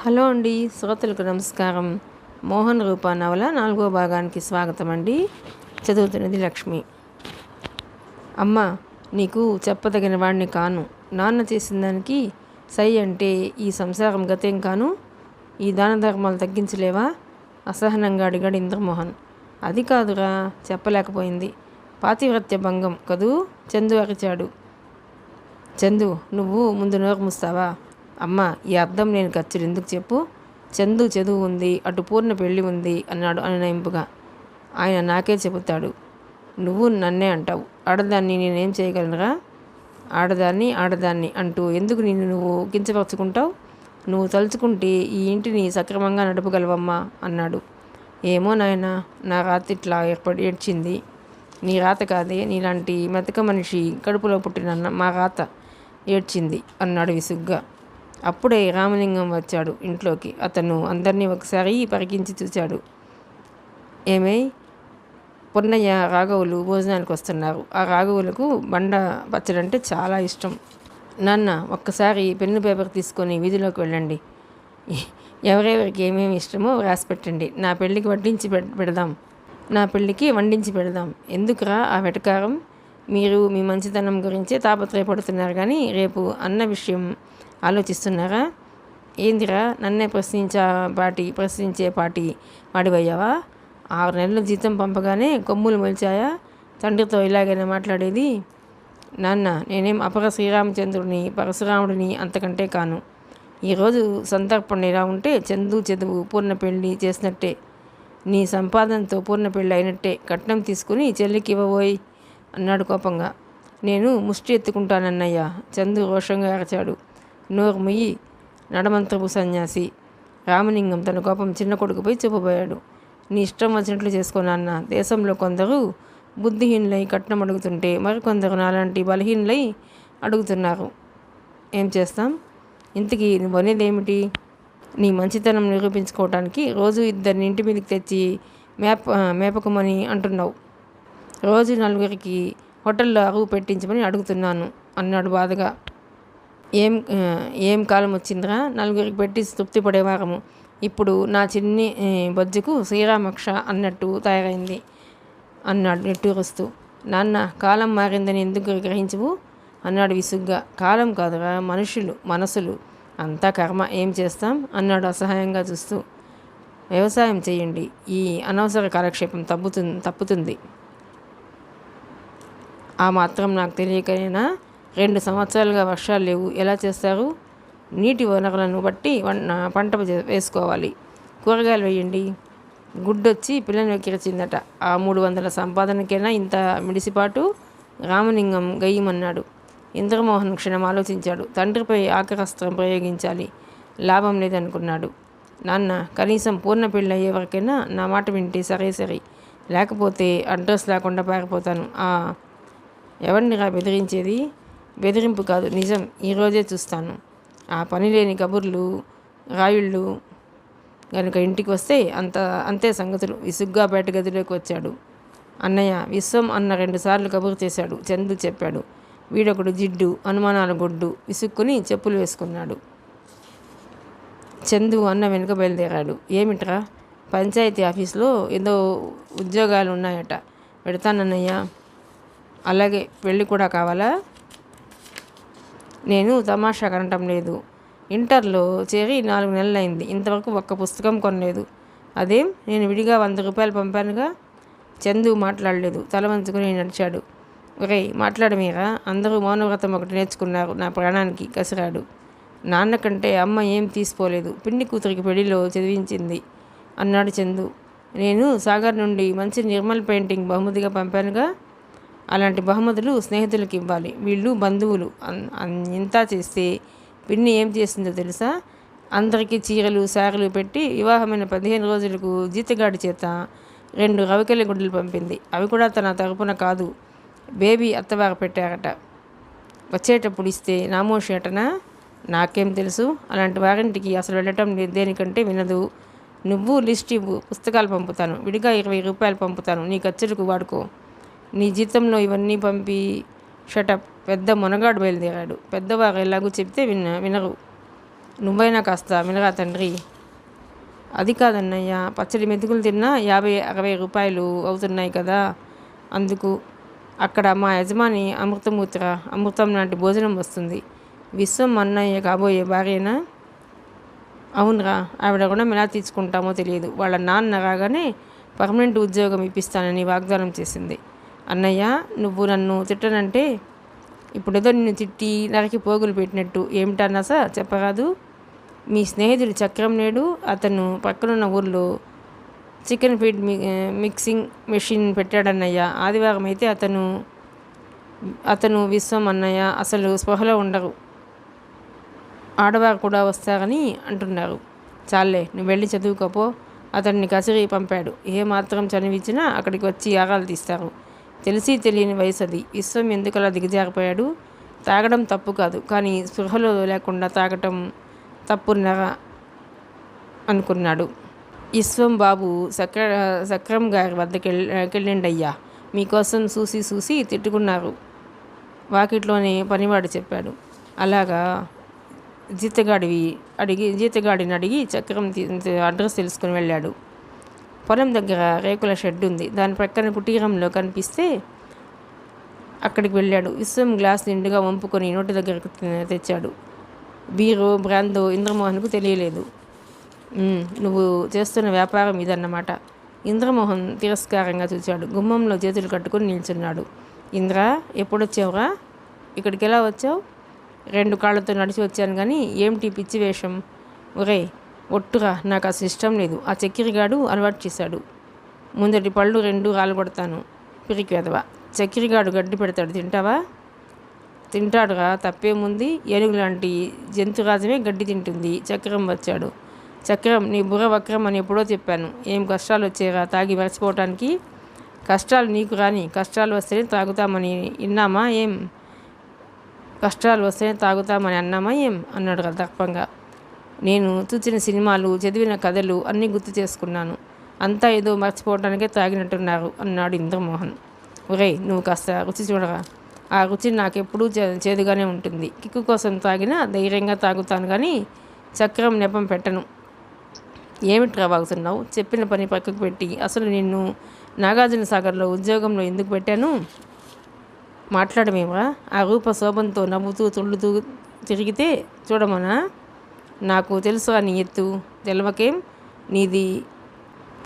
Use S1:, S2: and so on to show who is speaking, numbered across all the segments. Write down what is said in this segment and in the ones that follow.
S1: Hello అండి, శ్రోతలకు నమస్కారం. మోహన్ రూప నవల 4వ భాగానికి స్వాగతం అండి. చదువుతున్నది లక్ష్మి. అమ్మ, నీకు చెప్పదగిన వాడిని కాను. నాన్న చేసిన దానికి సై అంటే ఈ సంసారం గతేం కాను. ఈ దాన ధర్మాలు తగ్గించలేవా? అసహనంగా అడిగాడు ఇంద్రమోహన్. అది కాదురా, చెప్పలేకపోయింది. పాతివ్రత్య భంగం కదూ, చందు అరిచాడు. చందు, నువ్వు ముందు నోరు మూస్తావా? అమ్మ, ఈ అర్థం నేను ఖర్చులు ఎందుకు చెప్పు. చందు చదువు ఉంది, అటు పూర్ణ పెళ్ళి ఉంది అన్నాడు అనునయింపుగా. ఆయన నాకే చెబుతాడు. నువ్వు నన్నే అంటావు. ఆడదాన్ని నేనేం చేయగలనురా? ఆడదాన్ని అంటూ ఎందుకు నిన్ను నువ్వు కించపరుచుకుంటావు? నువ్వు తలుచుకుంటే ఈ ఇంటిని సక్రమంగా నడపగలవమ్మా అన్నాడు. ఏమో నాయన, నా రాత ఇట్లా ఏడ్చింది. నీ రాత కాదే, నీలాంటి మెతక మనిషి కడుపులో పుట్టిన మా రాత ఏడ్చింది అన్నాడు విసుగ్గా. అప్పుడే రామలింగం వచ్చాడు ఇంట్లోకి. అతను అందరినీ ఒకసారి పరికించి చూశాడు. ఏమై, పొన్నయ్య రాఘవులు భోజనానికి వస్తున్నారు. ఆ రాఘవులకు బండ పచ్చడంటే చాలా ఇష్టం. నాన్న, ఒక్కసారి పెన్ను పేపర్ తీసుకొని వీధిలోకి వెళ్ళండి. ఎవరెవరికి ఏమేమి ఇష్టమో రాసి పెట్టండి. నా పెళ్ళికి వండించి పెడదాం. ఎందుకురా ఆ వెటకారం? మీరు మీ మంచితనం గురించే తాపత్రయపడుతున్నారు కానీ రేపు అన్న విషయం ఆలోచిస్తున్నారా? ఏందిరా నన్నే ప్రశ్నించే పాటి వాడివయ్యావా? 6 నెలలు జీతం పంపగానే కొమ్ములు మొలిచాయా? తండ్రితో ఇలాగైనా మాట్లాడేది? నాన్న, నేనేం అపర శ్రీరామచంద్రుడిని, పరశురాముడిని అంతకంటే కాను. ఈరోజు సంతర్పణ ఇలా ఉంటే చదువు పూర్ణ పెళ్ళి చేసినట్టే. నీ సంపాదనతో పూర్ణ పెళ్ళి అయినట్టే. కట్నం తీసుకుని చెల్లికి ఇవ్వబోయి అన్నాడు కోపంగా. నేను ముష్టి ఎత్తుకుంటానన్నయ్యా, చందు రోషంగా అరచాడు. నోరు ముయ్యి, నడమంత్రపు సన్యాసి. రామలింగం తన కోపం చిన్న కొడుకుపై చెప్పబోయాడు. నీ ఇష్టం వచ్చినట్లు చేసుకోనన్న. దేశంలో కొందరు బుద్ధిహీనులై కట్నం అడుగుతుంటే మరికొందరు నాలాంటి బలహీనులై అడుగుతున్నారు. ఏం చేస్తాం? ఇంతకీ నువ్వు అనేదేమిటి? నీ మంచితనం నిరూపించుకోవటానికి రోజు 2 ఇంటి మీదకి తెచ్చి మేపకమని అంటున్నావు. రోజు 4 హోటల్లో అరువు పెట్టించమని అడుగుతున్నాను అన్నాడు బాధగా. ఏం కాలం వచ్చిందిరా, 4 పెట్టి తృప్తి పడేవారము. ఇప్పుడు నా చిన్ని బొజ్జుకు శ్రీరామక్ష అన్నట్టు తయారైంది అన్నాడు నిట్టూరుస్తూ. నాన్న, కాలం మారిందని ఎందుకు గ్రహించవు అన్నాడు విసుగ్గా. కాలం కాదురా, మనసులు అంతా కర్మ. ఏం చేస్తాం అన్నాడు అసహాయంగా చూస్తూ. వ్యవసాయం చేయండి, ఈ అనవసర కాలక్షేపం తప్పుతుంది. ఆ మాత్రం నాకు తెలియకనేనా? 2 సంవత్సరాలుగా వర్షాలు లేవు. ఎలా చేస్తారు? నీటి వనరులను బట్టి పంట వేసుకోవాలి. కూరగాయలు వేయండి. గుడ్డొచ్చి పిల్లని వెక్కిరచిందట. ఆ 300 సంపాదనకైనా ఇంత మిడిసిపాటు? రామలింగం గయ్యమన్నాడు. ఇంద్రమోహన్ క్షణం ఆలోచించాడు. తండ్రిపై ఆకరస్త్రం ప్రయోగించాలి, లాభం లేదనుకున్నాడు. నాన్న, కనీసం పూర్ణ పెళ్ళి అయ్యే వరకైనా నా మాట వింటే సరే, లేకపోతే అడ్రస్ లేకుండా పారిపోతాను. ఎవరినిరా బెదిరించేది? బెదిరింపు కాదు, నిజం. ఈరోజే చూస్తాను. ఆ పని లేని కబుర్లు రాయుళ్ళు కనుక ఇంటికి వస్తే అంతే సంగతులు. విసుగ్గా బయట గదిలోకి వచ్చాడు. అన్నయ్య, విశ్వం అన్న 2 సార్లు కబురు చేశాడు. చందు చెప్పాడు. వీడొకడు జిడ్డు, అనుమానాల గొడ్డు. విసుక్కుని చెప్పులు వేసుకున్నాడు. చందు అన్న వెనుక బయలుదేరాడు. ఏమిట్రా? పంచాయతీ ఆఫీస్లో ఏదో ఉద్యోగాలు ఉన్నాయట. పెడతానన్నయ్య. అలాగే, పెళ్ళి కూడా కావాలా? నేను తమాషా కనటం లేదు. ఇంటర్లో చేరి 4 నెలలైంది. ఇంతవరకు ఒక్క పుస్తకం కొనలేదు. అదేం, నేను విడిగా 100 రూపాయలు పంపానుగా. చందు మాట్లాడలేదు. తల వంచుకుని నడిచాడు. ఒరేయ్, మాట్లాడమేరా? అందరూ మౌనవ్రతం ఒకటి నేర్చుకున్నారు నా ప్రాణానికి కసిరాడు. నాన్న కంటే అమ్మ ఏం తీసిపోలేదు. పిన్ని కూతురికి పెళ్లిలో చదివించింది అన్నాడు చందు. నేను సాగర్ నుండి మంచి నిర్మల్ పెయింటింగ్ బహుమతిగా పంపానుగా. అలాంటి బహుమతులు స్నేహితులకు ఇవ్వాలి. వీళ్ళు బంధువులు. ఇంత చేస్తే పిన్ని ఏం చేసిందో తెలుసా? అందరికీ చీరలు సారెలు పెట్టి వివాహమైన 15 రోజులకు జీతగాడి చేత 2 రవికెళ్ళ గుడ్డలు పంపింది. అవి కూడా తన తరపున కాదు, బేబీ అత్తవారు పెట్టారట. వచ్చేటప్పుడు ఇస్తే నామోషి అటనా? నాకేం తెలుసు? అలాంటి వారింటికి అసలు వెళ్ళటం దేనికంటే వినదు. నువ్వు లిస్ట్ ఇవ్వు, పుస్తకాలు పంపుతాను. విడిగా 20 రూపాయలు పంపుతాను, నీ ఖర్చులకు వాడుకో. నీ జీతంలో ఇవన్నీ పంపి షటప్. పెద్ద మొనగాడు బయలుదేరాడు. పెద్దవారు ఎలాగూ చెప్తే వినరు. నువ్వైనా కాస్త వినరా తండ్రి. అది కాదన్నయ్య, పచ్చడి మెతుకులు తిన్నా 50-60 రూపాయలు అవుతున్నాయి కదా. అందుకు అక్కడ మా యజమాని అమృతమూర్తిర, అమృతం లాంటి భోజనం వస్తుంది. విశ్వం అన్నయ్య కాబోయే భార్యనా? అవునరా, ఆవిడ రుణం ఎలా తీర్చుకుంటామో తెలియదు. వాళ్ళ నాన్న రాగానే పర్మనెంట్ ఉద్యోగం ఇప్పిస్తానని వాగ్దానం చేసింది. అన్నయ్య, నువ్వు నన్ను తిట్టనంటే ఇప్పుడేదో నిన్ను తిట్టి నరికి పోగులు పెట్టినట్టు ఏమిటన్నా సార్ చెప్పరాదు. మీ స్నేహితుడు చక్రం నేడు అతను పక్కనున్న ఊర్లో చికెన్ ఫీడ్ మిక్సింగ్ మెషిన్ పెట్టాడన్నయ్య. ఆదివారం అయితే అతను విశ్వం అన్నయ్య అసలు స్పృహలో ఉండరు. ఆడవారు కూడా వస్తారని అంటున్నారు. చాలే, నువ్వు వెళ్ళి చదువుకోపో. అతన్ని కసిరి పంపాడు. ఏమాత్రం చనివిచ్చినా అక్కడికి వచ్చి యాగాలు తీస్తారు. తెలిసి తెలియని వయసు అది. విశ్వం ఎందుకలా దిగజారిపోయాడు? తాగడం తప్పు కాదు, కానీ స్పృహలో లేకుండా తాగటం తప్పున్నరా అనుకున్నాడు. విశ్వం బాబు సక్రం గారి వద్దకెళ్ళిండయ్యా. మీకోసం చూసి తిట్టుకున్నారు. వాకిట్లోనే పనివాడు చెప్పాడు. అలాగా, జీతగాడిని అడిగి చక్రం అడ్రస్ తెలుసుకుని వెళ్ళాడు. పొలం దగ్గర రేకుల షెడ్ ఉంది. దాని ప్రక్కన కుటీరంలో కనిపిస్తే అక్కడికి వెళ్ళాడు. విశ్వం గ్లాస్ నిండుగా వంపుకొని నోటి దగ్గరకు తెచ్చాడు. బీరో బ్రాందో ఇంద్రమోహన్కు తెలియలేదు. నువ్వు చేస్తున్న వ్యాపారం ఇదన్నమాట. ఇంద్రమోహన్ తిరస్కారంగా చూశాడు. గుమ్మంలో చేతులు కట్టుకుని నిల్చున్నాడు. ఇంద్ర, ఎప్పుడొచ్చావురా? ఇక్కడికి ఎలా వచ్చావు? 2 కాళ్ళతో నడిచి వచ్చాను కానీ ఏమిటి పిచ్చి వేషం? ఒరే ఒట్టురా, నాకు అసలు ఇష్టం లేదు. ఆ చక్కెరగాడు అలవాటు చేశాడు. ముందటి పళ్ళు 2 రాలగొడతాను. పిరికి వెదవా. చక్కెరగాడు గడ్డి పెడతాడు, తింటావా? తింటాడురా, తప్పేముంది. ఏనుగు లాంటి జంతురాజమే గడ్డి తింటుంది. చక్రం వచ్చాడు. చక్రం, నీ బుర్ర వక్రం అని ఎప్పుడో చెప్పాను. ఏం కష్టాలు వచ్చారా తాగి మర్చిపోవటానికి? కష్టాలు నీకు రాని, కష్టాలు వస్తేనే తాగుతామని విన్నామా ఏం? కష్టాలు వస్తేనే తాగుతామని అన్నామా ఏం? అన్నాడు దర్పంగా. నేను చూసిన సినిమాలు, చదివిన కథలు అన్నీ గుర్తు చేసుకున్నాను. అంతా ఏదో మర్చిపోవటానికే తాగినట్టున్నారు అన్నాడు ఇంద్రమోహన్. ఒరేయ్, నువ్వు కాస్త రుచి చూడరా. ఆ రుచి నాకెప్పుడూ చేదుగానే ఉంటుంది. కిక్కు కోసం తాగినా ధైర్యంగా తాగుతాను కానీ చక్రం నెపం పెట్టను. ఏమిట్రా వాగుతున్నావు? చెప్పిన పని పక్కకు పెట్టి అసలు నిన్ను నాగార్జున సాగర్లో ఉద్యోగంలో ఎందుకు పెట్టాను? మాట్లాడమేమరా? ఆ రూప శోభంతో నవ్వుతూ తుళ్ళుతూ తిరిగితే చూడమనా? నాకు తెలుసు నీ ఎత్తు. తెలవకేం? నీది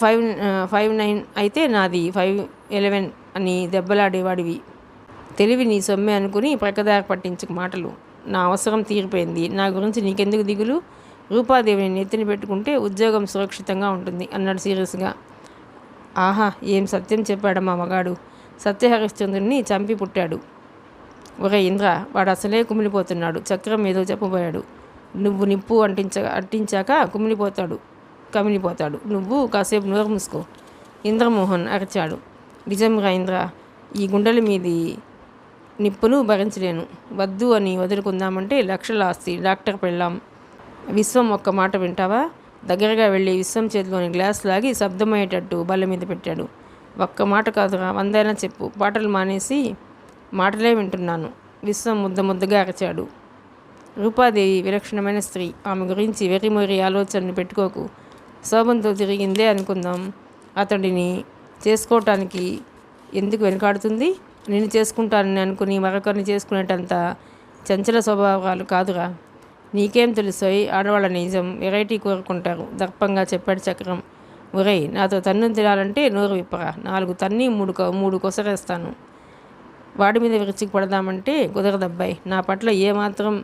S1: 5'9" అయితే నాది 5'11" అని దెబ్బలాడేవాడివి. తెలివి నీ సొమ్మె అనుకుని ప్రక్కదారి పట్టించుకు మాటలు. నా అవసరం తీరిపోయింది. నా గురించి నీకెందుకు దిగులు? రూపాదేవిని నెత్తిన పెట్టుకుంటే ఉద్యోగం సురక్షితంగా ఉంటుంది అన్నాడు సీరియస్గా. ఆహా, ఏం సత్యం చెప్పాడమ్మా మగాడు. సత్యహరిశ్చంద్రుడిని చంపి పుట్టాడు. ఒరే ఇంద్ర, వాడు అసలే కుమిలిపోతున్నాడు. చక్రం ఏదో చెప్పబోయాడు. నువ్వు నిప్పు అంటించాక కమిలిపోతాడు. నువ్వు కాసేపు నోరు మూసుకో. ఇంద్రమోహన్ అరిచాడు. నిజంగా ఇంద్ర, ఈ గుండెల మీది నిప్పును భరించలేను. వద్దు అని వదులుకుందామంటే లక్షల ఆస్తి, డాక్టర్ పెళ్ళాం. విశ్వం ఒక్క మాట వింటావా? దగ్గరగా వెళ్ళి విశ్వం చేతిలోని గ్లాస్ లాగి శబ్దమయ్యేటట్టు బల్ల మీద పెట్టాడు. ఒక్క మాట కాదురా, 100 చెప్పు. పాటలు మానేసి మాటలే వింటున్నాను. విశ్వం ముద్దగా అరచాడు. రూపాదేవి విలక్షణమైన స్త్రీ. ఆమె గురించి వెర్రిమొర్రి ఆలోచనలు పెట్టుకోకు. శోభంతో తిరిగిందే అనుకుందాం. అతడిని చేసుకోవటానికి ఎందుకు వెనకాడుతుంది? నిన్ను చేసుకుంటానని అనుకుని మరొకరిని చేసుకునేటంత చంచల స్వభావాలు కాదురా. నీకేం తెలుసోయ్? ఆడవాళ్ళ నిజం వెరైటీ కోరుకుంటారు దర్పంగా చెప్పాడు చక్రం. ఒరేయ్, నాతో తన్ను తినాలంటే నోరు విప్పరా. 4 తన్ని 3 కొసరేస్తాను. వాడి మీద విరుచికి పడదామంటే కుదరదబ్బాయి. నా పట్ల ఏమాత్రం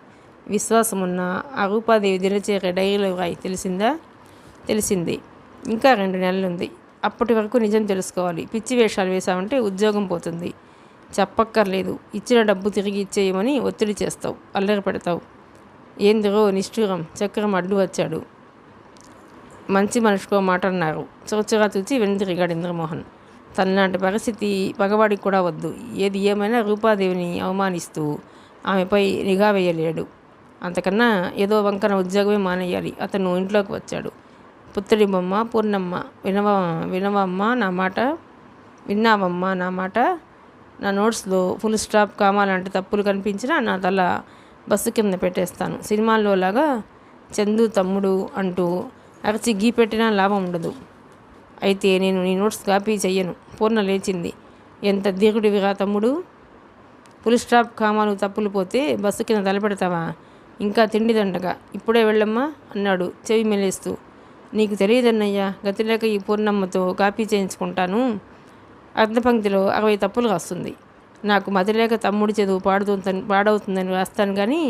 S1: విశ్వాసం ఉన్నా ఆ రూపాదేవి దినచేరే డైరీలో రాయి. తెలిసిందా? తెలిసింది. ఇంకా 2 నెలలుంది. అప్పటి వరకు నిజం తెలుసుకోవాలి. పిచ్చి వేషాలు వేశామంటే ఉద్యోగం పోతుంది. చెప్పక్కర్లేదు. ఇచ్చిన డబ్బు తిరిగి ఇచ్చేయమని ఒత్తిడి చేస్తావు, అల్లరి పెడతావు. ఏందిరో నిష్ఠూరం. చక్రం అడ్డు వచ్చాడు. మంచి మనిషికో మాట అన్నారు. చొరచొరా చూచి వెనుతిరిగాడు ఇంద్రమోహన్. తనలాంటి పరిస్థితి పగవాడికి కూడా వద్దు. ఏది ఏమైనా రూపాదేవిని అవమానిస్తూ ఆమెపై నిఘా వేయలేడు. అంతకన్నా ఏదో వంకన ఉద్యోగమే మానేయాలి. అతను ఇంట్లోకి వచ్చాడు. పుత్తడి బొమ్మ పూర్ణమ్మ, వినవమ్మా నా మాట. నా నోట్స్లో ఫుల్ స్టాప్, కామా లాంటి తప్పులు కనిపించినా నా తల బస్సు కింద పెట్టేస్తాను. సినిమాల్లో లాగా చందు తమ్ముడు అంటూ అరచి గీ పెట్టినా లాభం ఉండదు. అయితే నేను నీ నోట్స్ కాపీ చెయ్యను. పూర్ణ లేచింది. ఎంత దీర్ఘుడివిరా తమ్ముడు. ఫుల్ స్టాప్ కామాలు తప్పులు పోతే బస్సు కింద తలపెడతావా? ఇంకా తిండిదండగా. ఇప్పుడే వెళ్ళమ్మా అన్నాడు చెవి మెలేస్తూ. నీకు తెలియదన్నయ్యా, గతిలేక ఈ పూర్ణమ్మతో కాపీ చేయించుకుంటాను. అర్ధపంక్తిలో 60 తప్పులు రాస్తుంది. నాకు మతిలేక తమ్ముడి చదువు పాడవుతుందని రాస్తాను కానీ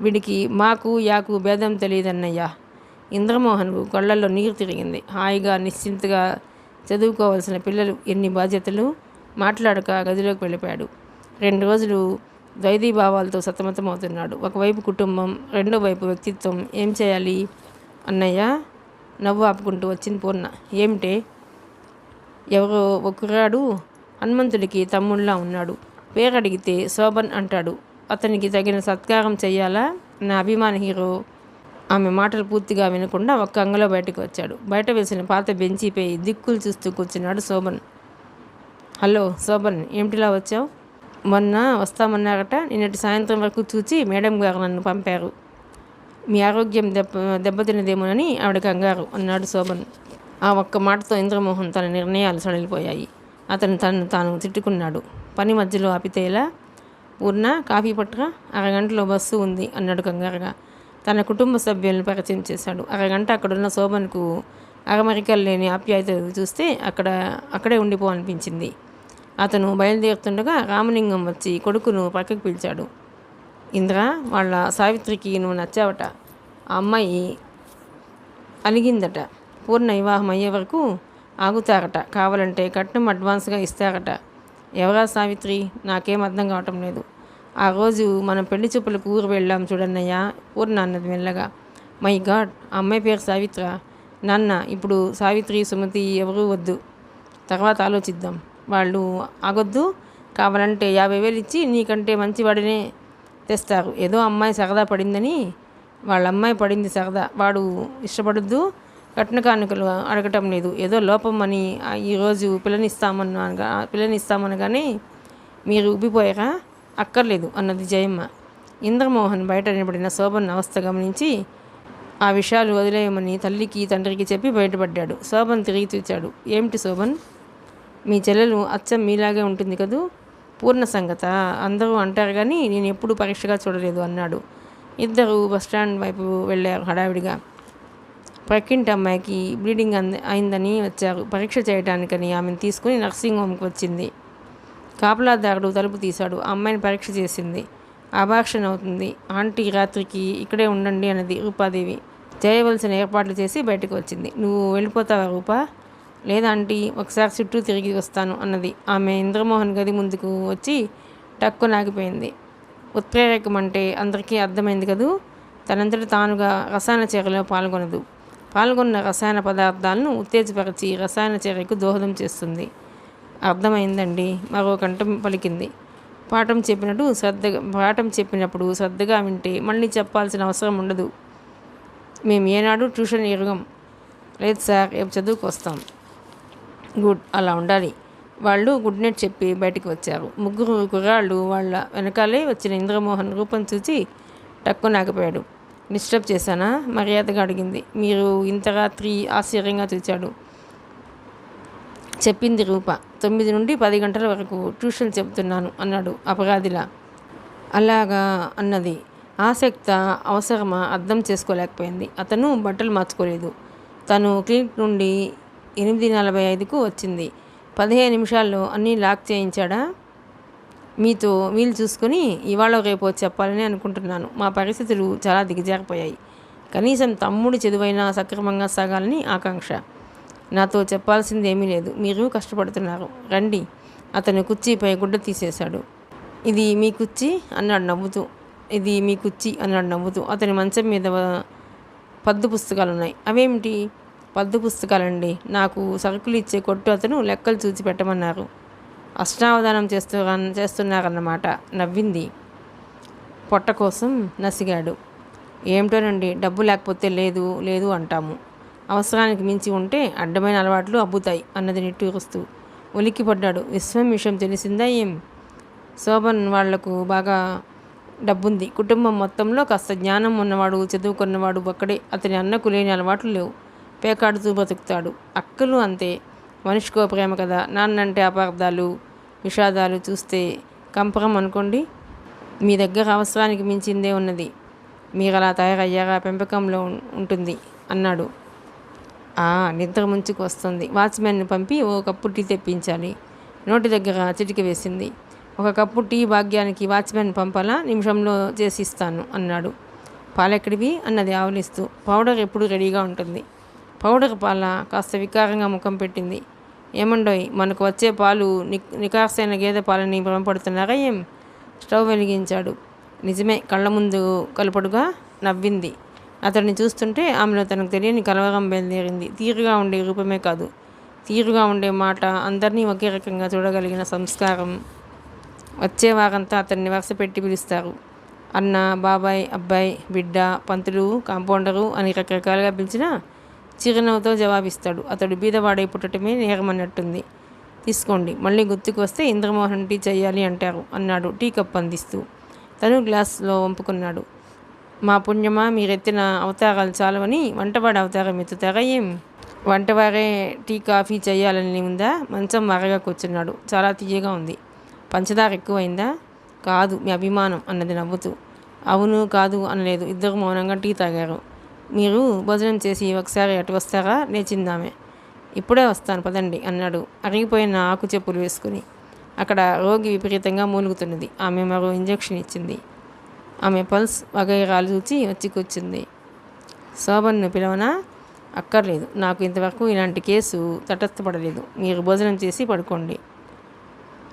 S1: వీడికి మాకు యాకు భేదం తెలియదన్నయ్యా. ఇంద్రమోహన్కు కళ్ళల్లో నీరు తిరిగింది. హాయిగా నిశ్చింతగా చదువుకోవాల్సిన పిల్లలు ఎన్ని బాధ్యతలు. మాట్లాడక గదిలోకి వెళ్ళిపోయాడు. 2 రోజులు ద్వైధీభావాలతో సతమతమవుతున్నాడు. ఒకవైపు కుటుంబం, రెండో వైపు వ్యక్తిత్వం. ఏం చేయాలి? అన్నయ్య నవ్వు ఆపుకుంటూ వచ్చింది పూర్ణ. ఏమిటే? ఎవరో ఒకరాడు హనుమంతుడికి తమ్ముళ్ళా ఉన్నాడు. పేరు అడిగితే శోభన్ అంటాడు. అతనికి తగిన సత్కారం చెయ్యాలా? నా అభిమాన హీరో. ఆమె మాటలు పూర్తిగా వినకుండా ఒక్క అంగలో బయటకు వచ్చాడు. బయట వేసిన పాత బెంచీపై దిక్కులు చూస్తూ కూర్చున్నాడు శోభన్. హలో శోభన్, ఏమిటిలా వచ్చావు? మొన్న వస్తామన్నారట. నిన్నటి సాయంత్రం వరకు చూచి మేడం గారు నన్ను పంపారు. మీ ఆరోగ్యం దెబ్బతినదేమోనని ఆవిడ కంగారు అన్నాడు శోభన్. ఆ ఒక్క మాటతో ఇంద్రమోహన్ తన నిర్ణయాలు సడలిపోయాయి. అతను తాను తిట్టుకున్నాడు. పని మధ్యలో ఆపితేలా? పూర్ణ, కాఫీ పట్టురా, అరగంటలో బస్సు ఉంది అన్నాడు కంగారుగా. తన కుటుంబ సభ్యులను పరిచయం చేశాడు. అరగంట అక్కడున్న శోభన్కు అరమరికలు లేని ఆప్యాయత చూస్తే అక్కడే ఉండిపో అనిపించింది. అతను బయలుదేరుతుండగా రామలింగం వచ్చి కొడుకును పక్కకు పిలిచాడు. ఇంద్ర, వాళ్ళ సావిత్రికి నువ్వు నచ్చావట. ఆ అమ్మాయి అలిగిందట. పూర్ణ వివాహం అయ్యే వరకు ఆగుతారట. కావాలంటే కట్నం అడ్వాన్స్గా ఇస్తారట. ఎవరా సావిత్రి? నాకేం అర్థం కావటం లేదు. ఆ రోజు మనం పెళ్లి చూపులకు ఊరు వెళ్ళాం చూడన్నయ్యా, పూర్ణ అన్నది మెల్లగా. మై గాడ్, ఆ అమ్మాయి పేరు సావిత్ర. నాన్న, ఇప్పుడు సావిత్రి, సుమతి ఎవరూ వద్దు. తర్వాత ఆలోచిద్దాం. వాళ్ళు ఆగొద్దు. కావాలంటే 50,000 ఇచ్చి నీకంటే మంచివాడినే తెస్తారు. ఏదో అమ్మాయి సరదా పడిందని. వాళ్ళ అమ్మాయి పడింది సరదా. వాడు ఇష్టపడద్దు. కట్న కానుకలు అడగటం లేదు. ఏదో లోపం అని ఈరోజు పిల్లనిస్తామనగానే మీరు ఉబ్బిపోయారా? అక్కర్లేదు అన్నది జయమ్మ. ఇంద్రమోహన్ బయట నిలబడిన శోభన్ అవస్థ గమనించి ఆ విషయాలు వదిలేయమని తల్లికి తండ్రికి చెప్పి బయటపడ్డాడు. శోభన్ తిరిగి చూచాడు. ఏమిటి శోభన్, మీ చెల్లెలు అచ్చం మీలాగే ఉంటుంది కదూ? పూర్ణ సంగత అందరూ అంటారు కానీ నేను ఎప్పుడూ పరీక్షగా చూడలేదు అన్నాడు. ఇద్దరు బస్టాండ్ వైపు వెళ్ళారు హడావిడిగా. ప్రక్కింటి అమ్మాయికి బ్లీడింగ్ అయిందని వచ్చారు. పరీక్ష చేయడానికని ఆమెను తీసుకుని నర్సింగ్ హోమ్కి వచ్చింది. కాపలాదారుడు తలుపు తీశాడు. ఆ అమ్మాయిని పరీక్ష చేసింది. అబార్షన్ అవుతుంది. ఆంటీ రాత్రికి ఇక్కడే ఉండండి అన్నది రూపాదేవి. చేయవలసిన ఏర్పాట్లు చేసి బయటకు వచ్చింది. నువ్వు వెళ్ళిపోతావా రూపా? లేదా ఆంటీ, ఒకసారి చుట్టూ తిరిగి వస్తాను అన్నది. ఆమె ఇంద్రమోహన్ గది ముందుకు వచ్చి టక్కు నాగిపోయింది. ఉత్ప్రేరకం అంటే అందరికీ అర్థమైంది కదూ. తనంతటి తానుగా రసాయన చర్యలో పాల్గొన్న రసాయన పదార్థాలను ఉత్తేజపరిచి రసాయన చర్యకు దోహదం చేస్తుంది. అర్థమైందండి, మరో కంఠం పలికింది. పాఠం చెప్పినప్పుడు శ్రద్ధగా వింటే మళ్ళీ చెప్పాల్సిన అవసరం ఉండదు. మేము ఏనాడు ట్యూషన్ ఎరుగం. లేదు సార్, రేపు చదువుకు వస్తాం. గుడ్, అలా ఉండాలి. వాళ్ళు గుడ్ నైట్ చెప్పి బయటికి వచ్చారు. ముగ్గురు కుర్రాళ్ళు వాళ్ళ వెనకాలే వచ్చిన ఇంద్రమోహన్ రూపం చూసి టక్కు నాగిపోయాడు. డిస్టర్బ్ చేశానా? మర్యాదగా అడిగింది. మీరు ఇంత రాత్రి? ఆశ్చర్యంగా చూచాడు. చెప్పింది రూప. 9 నుండి 10 గంటల వరకు ట్యూషన్ చెబుతున్నాను అన్నాడు అపరాధిలా. అలాగా అన్నది. ఆసక్త అవసరమా అర్థం చేసుకోలేకపోయింది. అతను బట్టలు మార్చుకోలేదు. తను క్లినిక్ నుండి 8:45కు వచ్చింది. 15 నిమిషాల్లో అన్నీ లాక్ చేయించాడా? మీతో వీలు చూసుకొని ఇవాళ రేపో చెప్పాలని అనుకుంటున్నాను. మా పరిస్థితులు చాలా దిగజారిపోయాయి. కనీసం తమ్ముడి చదువైనా సక్రమంగా సాగాలని ఆకాంక్ష. నాతో చెప్పాల్సింది ఏమీ లేదు. మీరు కష్టపడుతున్నారు. రండి. అతను కుర్చీపై గుడ్డ తీసేశాడు. ఇది మీ కుర్చీ అన్నాడు నవ్వుతూ. అతని మంచం మీద పద్దు పుస్తకాలున్నాయి. అవేమిటి? పద్దు పుస్తకాలండి. నాకు సరుకులు ఇచ్చే కొట్టు అతను లెక్కలు చూసి పెట్టమన్నారు. అష్టావధానం చేస్తున్నారన్నమాట. నవ్వింది. పొట్ట కోసం నసిగాడు. ఏమిటోనండి, డబ్బు లేకపోతే లేదు అంటాము. అవసరానికి మించి ఉంటే అడ్డమైన అలవాట్లు అబ్బుతాయి అన్నది నిట్టూరుస్తూ. ఉలిక్కిపడ్డాడు. విశ్వం విషయం తెలిసిందా ఏం? శోభన్ వాళ్లకు బాగా డబ్బుంది. కుటుంబం మొత్తంలో కాస్త జ్ఞానం ఉన్నవాడు, చదువుకున్నవాడు ఒక్కడే. అతని అన్నకు లేని అలవాట్లు లేవు. పేకాడుతూ బతుకుతాడు. అక్కలు అంతే. మనిషికో ప్రేమ కదా. నాన్నంటే అపార్థాలు, విషాదాలు చూస్తే కంపరం అనుకోండి. మీ దగ్గర అవసరానికి మించిందే ఉన్నది. మీరు అలా తయారయ్యారా పెంపకంలో ఉంటుంది అన్నాడు. నిద్ర ముంచుకు వస్తుంది. వాచ్మెన్ను పంపి ఓ కప్పు టీ తెప్పించాలి. నోటి దగ్గర చిటిక వేసింది. ఒక కప్పు టీ భాగ్యానికి వాచ్మెన్ పంపాలా? నిమిషంలో చేసిస్తాను అన్నాడు. పాలెక్కడివి అన్నది ఆవలిస్తూ. పౌడర్ ఎప్పుడు రెడీగా ఉంటుంది. పౌడర్ పాల కాస్త వికారంగా ముఖం పెట్టింది. ఏమండోయ్, మనకు వచ్చే పాలు నికార్సైన గేదె పాలని భ్రమపడుతున్నారా ఏం? స్టవ్ వెలిగించాడు. నిజమే, కళ్ళ ముందు కలుపడుగా. నవ్వింది. అతడిని చూస్తుంటే ఆమెలో తనకు తెలియని కలవరం బయలుదేరింది. తీరుగా ఉండే రూపమే కాదు, తీరుగా ఉండే మాట, అందరినీ ఒకే రకంగా చూడగలిగిన సంస్కారం. వచ్చే వారంతా అతన్ని వరుస పెట్టి పిలుస్తారు. అన్న, బాబాయ్, అబ్బాయి, బిడ్డ, పంతులు, కాంపౌండరు అని రకరకాలుగా పిలిచినా చిరునవ్వుతో జవాబిస్తాడు. అతడు బీదవాడై పుట్టటమే నేరమన్నట్టుంది. తీసుకోండి, మళ్ళీ గుర్తుకు వస్తే ఇంద్రమోహన్ టీ చేయాలి అంటారు అన్నాడు టీ కప్ అందిస్తూ. తను గ్లాస్లో వంపుకున్నాడు. మా పుణ్యమా, మీరెత్తిన అవతారాలు చాలవని వంటవాడి అవతారం ఎత్తుతారా ఏం? వంటవారే టీ కాఫీ చేయాలని ఉందా? మంచం వరగా కూర్చున్నాడు. చాలా తీయగా ఉంది. పంచదార ఎక్కువైందా? కాదు, మీ అభిమానం అన్నది నవ్వుతూ. అవును కాదు అనలేదు. ఇద్దరు మౌనంగా టీ తాగారు. మీరు భోజనం చేసి ఒకసారి అటు వస్తారా? లేచిందామె. ఇప్పుడే వస్తాను పదండి అన్నాడు అరిగిపోయిన ఆకు చెప్పులు వేసుకుని. అక్కడ రోగి విపరీతంగా మూలుగుతున్నది. ఆమె మరో ఇంజెక్షన్ ఇచ్చింది. ఆమె పల్స్ వగైరాలు చూచి వచ్చి కూర్చుంది. శోభన్ను పిలవనా? అక్కర్లేదు, నాకు ఇంతవరకు ఇలాంటి కేసు తటస్థపడలేదు. మీరు భోజనం చేసి పడుకోండి.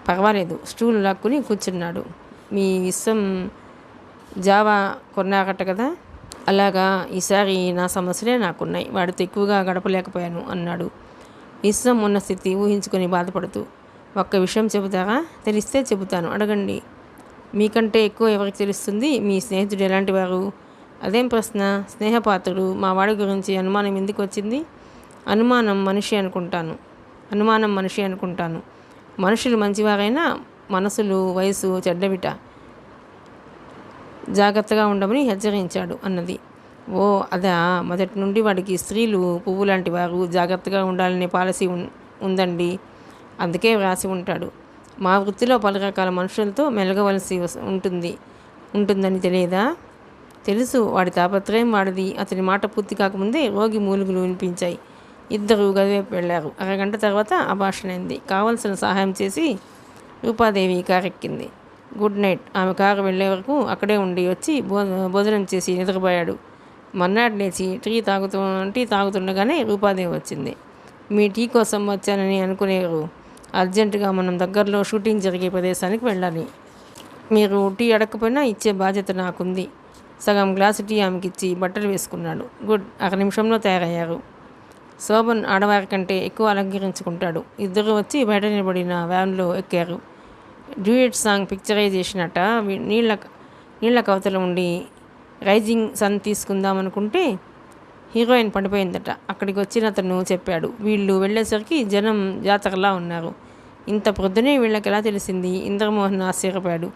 S1: పర్వాలేదు. స్టూల్ లాక్కుని కూర్చున్నాడు. మీ విశ్వం జావా కొన్నారట కదా? అలాగా, ఈసారి నా సమస్యలే నాకున్నాయి. వాడితో ఎక్కువగా గడపలేకపోయాను అన్నాడు విశ్వం ఉన్న స్థితి ఊహించుకొని బాధపడుతూ. ఒక్క విషయం చెబుతారా? తెలిస్తే చెబుతాను, అడగండి. మీకంటే ఎక్కువ ఎవరికి తెలుస్తుంది? మీ స్నేహితుడు ఎలాంటి వారు? అదేం ప్రశ్న? స్నేహపాత్రుడు. మా వాడి గురించి అనుమానం ఎందుకు వచ్చింది? అనుమానం మనిషి అనుకుంటాను. మనుషులు మంచివారైనా మనసులు, వయసు చెడ్డవిట. జాగ్రత్తగా ఉండమని హెచ్చరించాడు అన్నది. ఓ అదా, మొదటి నుండి వాడికి స్త్రీలు పువ్వు లాంటి వారు, జాగ్రత్తగా ఉండాలనే పాలసీ ఉందండి. అందుకే వ్రాసి ఉంటాడు. మా వృత్తిలో పలు రకాల మనుషులతో మెలగవలసి ఉంటుందని తెలియదా? తెలుసు. వాడి తాపత్రయం వాడిది. అతని మాట పూర్తి కాకముందే రోగి మూలుగులు వినిపించాయి. ఇద్దరు గదివైపు వెళ్ళారు. అరగంట తర్వాత అభాషణైంది. కావలసిన సహాయం చేసి రూపాదేవి కారెక్కింది. Good night. ఆమె కారు వెళ్లే వరకు అక్కడే ఉండి వచ్చి భోజనం చేసి నిద్రపోయాడు. మర్నాడు లేచి టీ తాగుతుండగానే రూపాదేవి వచ్చింది. మీ టీ కోసం వచ్చానని అనుకునేరు. అర్జెంటుగా మనం దగ్గరలో షూటింగ్ జరిగే ప్రదేశానికి వెళ్ళాలి. మీరు టీ అడగకపోయినా ఇచ్చే బాధ్యత నాకుంది. సగం గ్లాసు టీ ఆమెకిచ్చి బట్టలు వేసుకున్నాడు. గుడ్. అర నిమిషంలో తయారయ్యారు. శోభన్ ఆడవారి కంటే ఎక్కువ అలంకరించుకుంటాడు. ఇద్దరు వచ్చి బయట నిలబడిన వ్యాన్లో ఎక్కారు. డ్యూయట్ సాంగ్ పిక్చరైజేషన్ అట. నీళ్ళ కవతల ఉండి రైజింగ్ సన్ తీసుకుందామనుకుంటే హీరోయిన్ పడిపోయిందట. అక్కడికి వచ్చిన అతను చెప్పాడు. వీళ్ళు వెళ్ళేసరికి జనం జాతరలా ఉన్నారు. ఇంత ప్రొద్దునే వీళ్ళకి ఎలా తెలిసింది? ఇంద్రమోహన్ ఆశ్చర్యపోయాడు.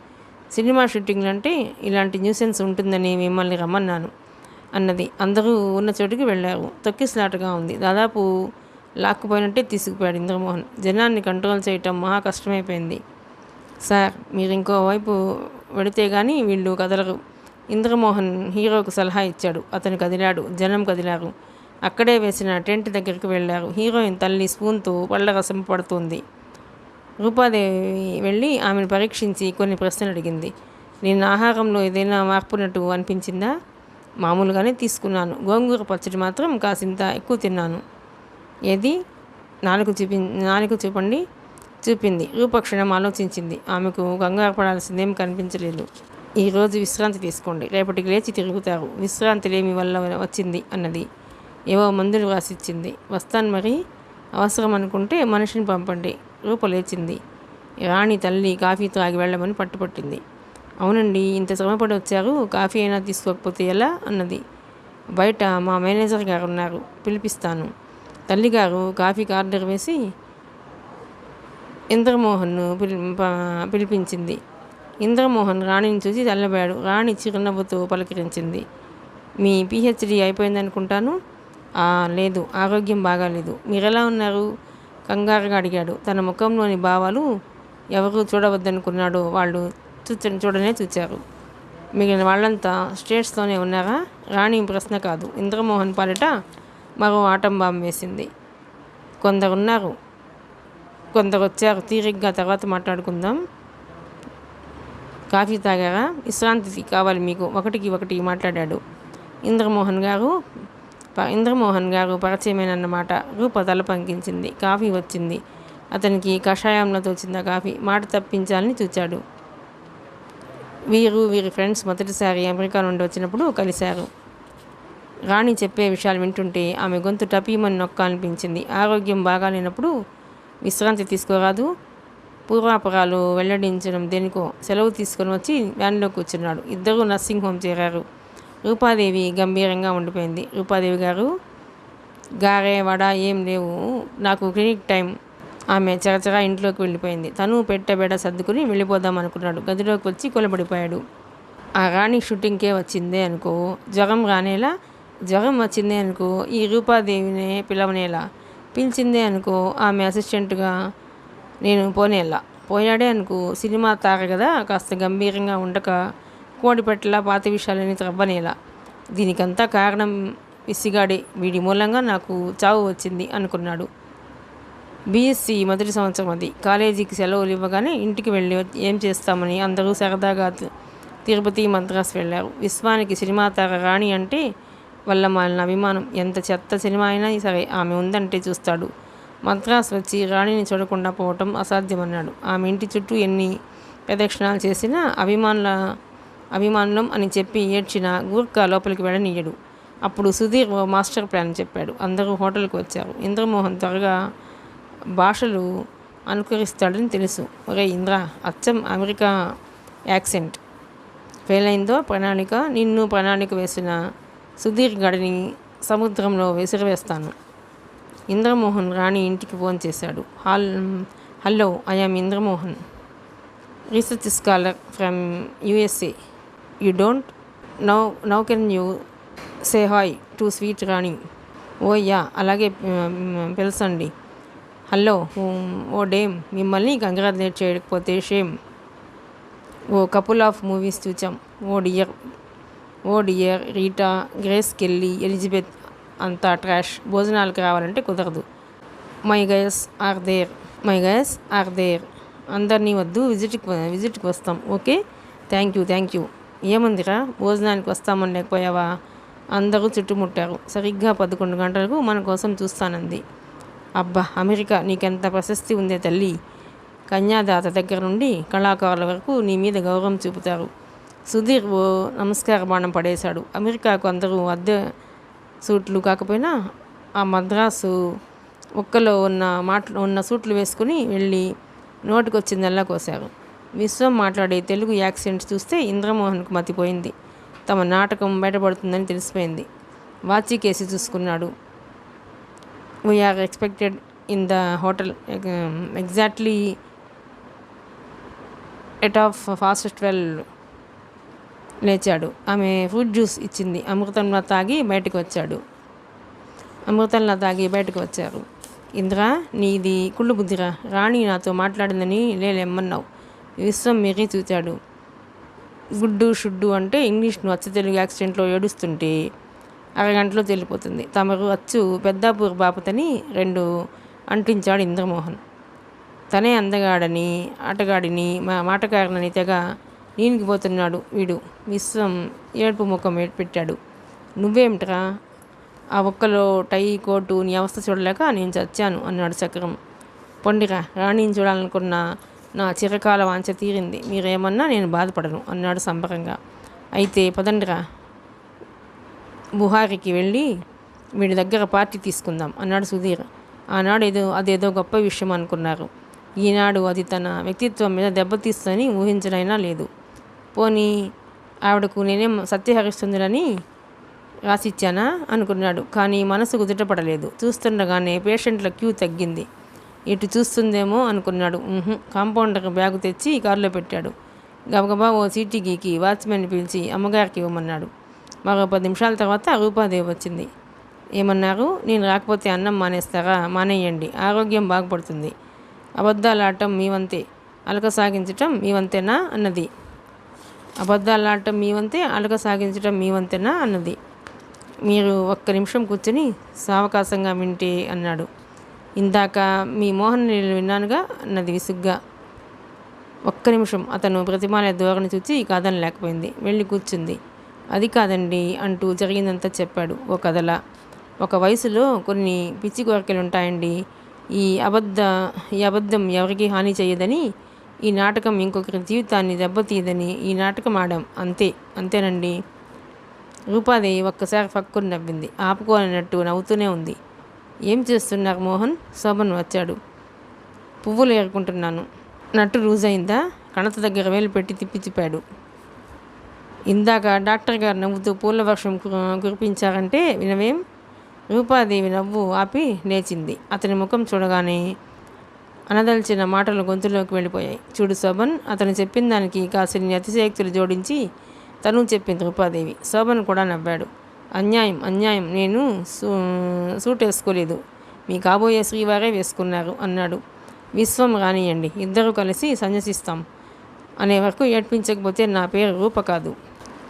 S1: సినిమా షూటింగ్లు అంటే ఇలాంటి న్యూసెన్స్ ఉంటుందని మిమ్మల్ని రమ్మన్నాను అన్నది. అందరూ ఉన్న చోటుకి వెళ్ళారు. తొక్కిసలాటగా ఉంది. దాదాపు లాక్కుపోయినట్టే తీసుకుపోయాడు ఇంద్రమోహన్. జనాన్ని కంట్రోల్ చేయటం మహా కష్టమైపోయింది. సార్, మీరు ఇంకోవైపు వెడితే కానీ వీళ్ళు కదలరు. ఇంద్రమోహన్ హీరోకు సలహా ఇచ్చాడు. అతను కదిలాడు. జనం కదిలారు. అక్కడే వేసిన టెంట్ దగ్గరికి వెళ్ళారు. హీరోయిన్ తల్లి స్పూన్తో పళ్ళ రసం పడుతుంది. రూపాదేవి వెళ్ళి ఆమెను పరీక్షించి కొన్ని ప్రశ్నలు అడిగింది. నిన్న ఆహారంలో ఏదైనా మార్పునట్టు అనిపించిందా? మామూలుగానే తీసుకున్నాను. గోంగూర పచ్చడి మాత్రం కాసింత ఎక్కువ తిన్నాను. ఏది? నాలుగు చూపండి. చూపింది. రూపక్షణం ఆలోచించింది. ఆమెకు కంగారు పడాల్సిందేం కనిపించలేదు. ఈరోజు విశ్రాంతి తీసుకోండి. రేపటికి లేచి తిరుగుతారు. విశ్రాంతి లేమి వల్ల వచ్చింది అన్నది. ఏవో మందులు రాసిచ్చింది. వస్తాను మరి. అవసరం అనుకుంటే మనిషిని పంపండి. రూప లేచింది. రాణి తల్లి కాఫీ తాగి వెళ్ళమని పట్టుపట్టింది. అవునండి, ఇంత శ్రమపడి వచ్చారు. కాఫీ అయినా తీసుకోకపోతే ఎలా అన్నది. బయట మా మేనేజర్ గారు ఉన్నారు, పిలిపిస్తాను. తల్లిగారు కాఫీకి ఆర్డర్ వేసి ఇంద్రమోహన్ను పిలిపించింది. ఇంద్రమోహన్ రాణిని చూసి తెల్లబోయాడు. రాణి చిరునవ్వుతో పలకరించింది. మీ పిహెచ్డి అయిపోయిందనుకుంటాను. లేదు, ఆరోగ్యం బాగాలేదు. మీరెలా ఉన్నారు? కంగారుగా అడిగాడు. తన ముఖంలోని భావాలు ఎవరు చూడవద్దనుకున్నాడో వాళ్ళు చూడనే చూచారు. మిగిలిన వాళ్ళంతా స్టేట్స్లోనే ఉన్నారా? రాణి ప్రశ్న కాదు, ఇంద్రమోహన్ పాలిట మరో ఆటం బాంబు వేసింది. కొందరున్నారు, కొందరు వచ్చారు. తీరిగ్గా తర్వాత మాట్లాడుకుందాం. కాఫీ తాగారా? విశ్రాంతి కావాలి మీకు. ఒకటికి ఒకటి మాట్లాడాడు. ఇంద్రమోహన్ గారు పరిచయమేనన్నమాట. రూప తల పంకించింది. కాఫీ వచ్చింది. అతనికి కషాయంలో తోచింది కాఫీ. మాట తప్పించాలని చూచాడు. వీరి ఫ్రెండ్స్ మొదటిసారి అమెరికా నుండి వచ్చినప్పుడు కలిశారు. రాణి చెప్పే విషయాలు వింటుంటే ఆమె గొంతు టపీమని నొక్కాలనిపించింది. ఆరోగ్యం బాగాలేనప్పుడు విశ్రాంతి తీసుకోరాదు? పూర్వాపరాలు వెల్లడించడం దేనికో సెలవు తీసుకొని వచ్చి వ్యాన్లో కూర్చున్నాడు. ఇద్దరూ నర్సింగ్ హోమ్ చేరారు. రూపాదేవి గంభీరంగా ఉండిపోయింది. రూపాదేవి గారు, గారే వడ ఏం లేవు, నాకు క్లినిక్ టైం. ఆమె చరచరా ఇంట్లోకి వెళ్ళిపోయింది. తను పెట్టబెడ సర్దుకుని వెళ్ళిపోదాం అనుకున్నాడు. గదిలోకి వచ్చి కొలబడిపోయాడు. ఆ రాణి షూటింగ్కే వచ్చిందే అనుకో, జ్వరం రానేలా. జ్వరం వచ్చిందే అనుకో, ఈ రూపాదేవినే పిలవనేలా. పిలిచిందే అనుకో, ఆమె అసిస్టెంట్గా నేను పోనేలా. పోయాడే అనుకో, సినిమా తార కదా, కాస్త గంభీరంగా ఉండక కోడిపెట్టలా పాత విషయాలని త్రవ్వనేలా. దీనికంతా కారణం విసిగాడే. వీడి మూలంగా నాకు చావు వచ్చింది అనుకున్నాడు. బీఎస్సీ మొదటి సంవత్సరం అది. కాలేజీకి సెలవులు ఇవ్వగానే ఇంటికి వెళ్ళి ఏం చేస్తామని అందరూ సరదాగా తిరుపతి, మద్రాసు వెళ్ళారు. విశ్వానికి సినిమా తార రాణి అంటే వల్ల మాలిన అభిమానం. ఎంత చెత్త సినిమా అయినా సరే ఆమె ఉందంటే చూస్తాడు. మద్రాసు వచ్చి రాణిని చూడకుండా పోవటం అసాధ్యమన్నాడు. ఆమె ఇంటి చుట్టూ ఎన్ని ప్రదక్షిణాలు చేసినా అభిమానులం అని చెప్పి ఏడ్చిన గూర్ఖా లోపలికి వెళ్ళనీయడు. అప్పుడు సుధీర్ మాస్టర్ ప్లాన్ చెప్పాడు. అందరూ హోటల్కి వచ్చారు. ఇంద్రమోహన్ త్వరగా భాషలు అనుకరిస్తాడని తెలుసు. ఒరే ఇంద్ర, అచ్చం అమెరికా యాక్సెంట్. ఫెయిల్ అయిందో ప్రణాళిక. నిన్ను ప్రణాళిక వేసిన సుధీర్ గడిని సముద్రంలో విసిరివేస్తాను. ఇంద్రమోహన్ రాణి ఇంటికి ఫోన్ చేశాడు. Hello, I'm Indramohan, research scholar from USA. You don't know can you say hi to sweet Rani? Oh yeah, అలాగే పిలసండి. హలో, ఓ డేమ్, మిమ్మల్ని కంగ్రాచులేట్ చేయకపోతే shame. A couple of movies చూచాం. Oh dear, Rita, Grace Kelly, Elizabeth అంతా trash. భోజనాలకు రావాలంటే కుదరదు. My guys are there. అందరినీ వద్దు, విజిట్కి వస్తాం. Okay, thank you. ఏముందిరా, భోజనానికి వస్తామని లేకపోయావా? అందరూ చుట్టుముట్టారు. సరిగ్గా 11 గంటలకు మన కోసం చూస్తానంది. అబ్బా, అమెరికా నీకెంత ప్రశస్తి ఉందే తల్లి. కన్యాదాత దగ్గర నుండి కళాకారుల వరకు నీ మీద గౌరవం చూపుతారు. సుధీర్ ఓ నమస్కార బాణం పడేశాడు. అమెరికాకు అందరూ అద్దె సూట్లు కాకపోయినా ఆ మద్రాసు ఒక్కలో ఉన్న సూట్లు వేసుకుని వెళ్ళి నోటికొచ్చిందల్లా కోశారు. విశ్వం మాట్లాడే తెలుగు యాక్సెంట్ చూస్తే ఇంద్రమోహన్కు మతిపోయింది. తమ నాటకం బయటపడుతుందని తెలిసిపోయింది. వాచి కేసి చూసుకున్నాడు. We're expected in the hotel exactly at half past 12. లేచాడు. ఆమె ఫ్రూట్ జ్యూస్ ఇచ్చింది. అమృతంలా తాగి బయటకు వచ్చారు. ఇంద్రా, నీది కుళ్ళు బుద్ధిరా. రాణి నాతో మాట్లాడిందని లేలెమ్మన్నావు. విశ్వం మిరి చూచాడు. గుడ్డు షుడ్డు అంటే ఇంగ్లీష్ను అచ్చ తెలుగు యాక్సిడెంట్లో ఏడుస్తుంటే అరగంటలో తెలిపోతుంది. తమరు అచ్చు పెద్దాపూర్ బాపతని 2 అంటించాడు ఇంద్రమోహన్. తనే అందగాడని, ఆటగాడిని, మాటకారనని తెగ నీనిగిపోతున్నాడు వీడు. విశ్వం ఏడుపు ముఖం పెట్టాడు. నువ్వేమిట్రా, ఆ ఒక్కలో టై కోటు నీ అవస్థ చూడలేక నేను చచ్చాను అన్నాడు చక్రం. పొండిరా, రాణిని చూడాలనుకున్న నా చిరకాల వాంఛ తీరింది. మీరేమన్నా నేను బాధపడను అన్నాడు సంబరంగా. అయితే పదండిరా, బుహారికి వెళ్ళి వీడి దగ్గర పార్టీ తీసుకుందాం అన్నాడు సుధీర్. ఆనాడు అదేదో గొప్ప విషయం అనుకున్నారు. ఈనాడు అది తన వ్యక్తిత్వం మీద దెబ్బతీస్తుందని ఊహించడైనా లేదు. పోనీ ఆవిడకు నేనేం సత్యహరిస్తుందని రాసిచ్చానా అనుకున్నాడు. కానీ మనసు కుదుటపడలేదు. చూస్తుండగానే పేషెంట్ల క్యూ తగ్గింది. ఇటు చూస్తుందేమో అనుకున్నాడు. కాంపౌండర్ బ్యాగు తెచ్చి కారులో పెట్టాడు. గబగబా ఓ సీటీ గీకి వాచ్మెన్ని పిలిచి అమ్మగారికి ఇవ్వమన్నాడు. మరో 10 నిమిషాల తర్వాత రూపాదేవి వచ్చింది. ఏమన్నారు? నేను రాకపోతే అన్నం మానేస్తారా? మానేయండి, ఆరోగ్యం బాగుపడుతుంది. అబద్ధాలాడటం మీ వంతే, అలక సాగించటం మీ వంతేనా అన్నది. అబద్ధాలాడటం మీ వంతే, అలక సాగించటం మీ వంతేనా అన్నది. మీరు ఒక్క నిమిషం కూర్చొని సావకాశంగా వింటే అన్నాడు. ఇందాక మీ మోహన్ నీళ్ళు విన్నానుగా అన్నది విసుగ్గా. ఒక్క నిమిషం. అతను ప్రతిమాలే ధోరణి చూచి కాదనలేకపోయింది. వెళ్ళి కూర్చుంది. అది కాదండి అంటూ జరిగిందంతా చెప్పాడు ఓ కథలా. ఒక వయసులో కొన్ని పిచ్చి కోరికలు ఉంటాయండి. ఈ అబద్ధం ఎవరికి హాని చేయదని, ఈ నాటకం ఇంకొకరి జీవితాన్ని దెబ్బతీయదని ఈ నాటకం ఆడాం, అంతేనండి. రూపాదేవి ఒక్కసారి ఫక్కుని నవ్వింది. ఆపుకోనట్టు నవ్వుతూనే ఉంది. ఏం చేస్తున్నారు మోహన్? శోభన్ వచ్చాడు. పువ్వులు ఏరుకుంటున్నాను. నట్టు రూజయిందా? కణత దగ్గర వేలు పెట్టి తిప్పి తిప్పాడు. ఇందాక డాక్టర్ గారు నవ్వుతూ పూల వర్షం కురిపించారంటే వినవేం? రూపాదేవి నవ్వు ఆపి లేచింది. అతని ముఖం చూడగానే అనదల్చిన మాటలు గొంతులోకి వెళ్ళిపోయాయి. చూడు శోభన్, అతను చెప్పిన దానికి కాసిన్ని అతిశయోక్తులు జోడించి తను చెప్పింది రూపాదేవి. శోభన్ కూడా నవ్వాడు. అన్యాయం, నేను సూట్ వేసుకోలేదు, మీ కాబోయే శ్రీవారే వేసుకున్నారు అన్నాడు. విశ్వం రానియండి, ఇద్దరూ కలిసి సన్యసిస్తాం అనే వరకు ఏడ్పించకపోతే నా పేరు రూప కాదు.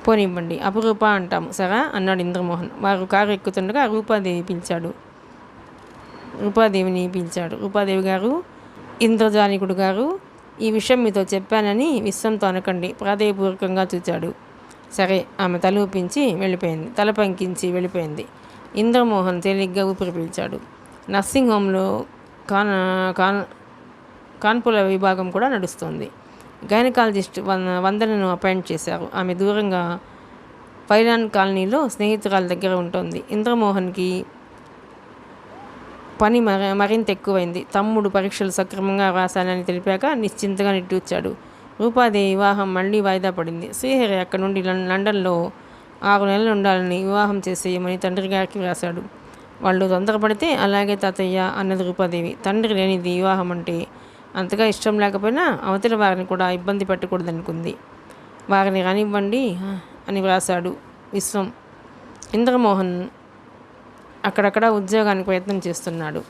S1: పోనివ్వండి, అపురూప అంటాం సరా అన్నాడు ఇంద్రమోహన్. వారు కారు ఎక్కుతుండగా రూపాదేవిని పిలిచాడు. రూపాదేవి గారు, ఇంద్రజాలికుడు గారు, ఈ విషయం మీతో చెప్పానని విశ్వంతో అనకండి, ప్రాధేయపూర్వకంగా చూచాడు. సరే, ఆమె తల ఊపించి వెళ్ళిపోయింది. తల పంకించి వెళ్ళిపోయింది. ఇంద్రమోహన్ తేలిగ్గా ఊపిరి పీల్చాడు. నర్సింగ్ హోంలో కాన్పుల విభాగం కూడా నడుస్తుంది. గైనకాలజిస్ట్ వందనను అపాయింట్ చేశారు. ఆమె దూరంగా పైలాన్ కాలనీలో స్నేహితురాల దగ్గర ఉంటుంది. ఇంద్రమోహన్కి పని మరింత ఎక్కువైంది. తమ్ముడు పరీక్షలు సక్రమంగా రాశానని తెలిపాక నిశ్చింతగా నిట్టూర్చాడు. రూపాదేవి వివాహం మళ్ళీ వాయిదా పడింది. శ్రీహరి అక్కడి నుండి లండన్లో 6 నెలలు ఉండాలని వివాహం చేసేయమని తండ్రి గారికి వ్రాశాడు. వాళ్ళు తొందరపడితే అలాగే తాతయ్య అన్నది రూపాదేవి. తండ్రి లేనిది వివాహం అంటే అంతగా ఇష్టం లేకపోయినా అవతల వారిని కూడా ఇబ్బంది పెట్టకూడదనుకుంది. వారిని రానివ్వండి అని వ్రాశాడు విశ్వం. ఇంద్రమోహన్ అక్కడక్కడ ఉద్యోగానికి ప్రయత్నం చేస్తున్నాడు.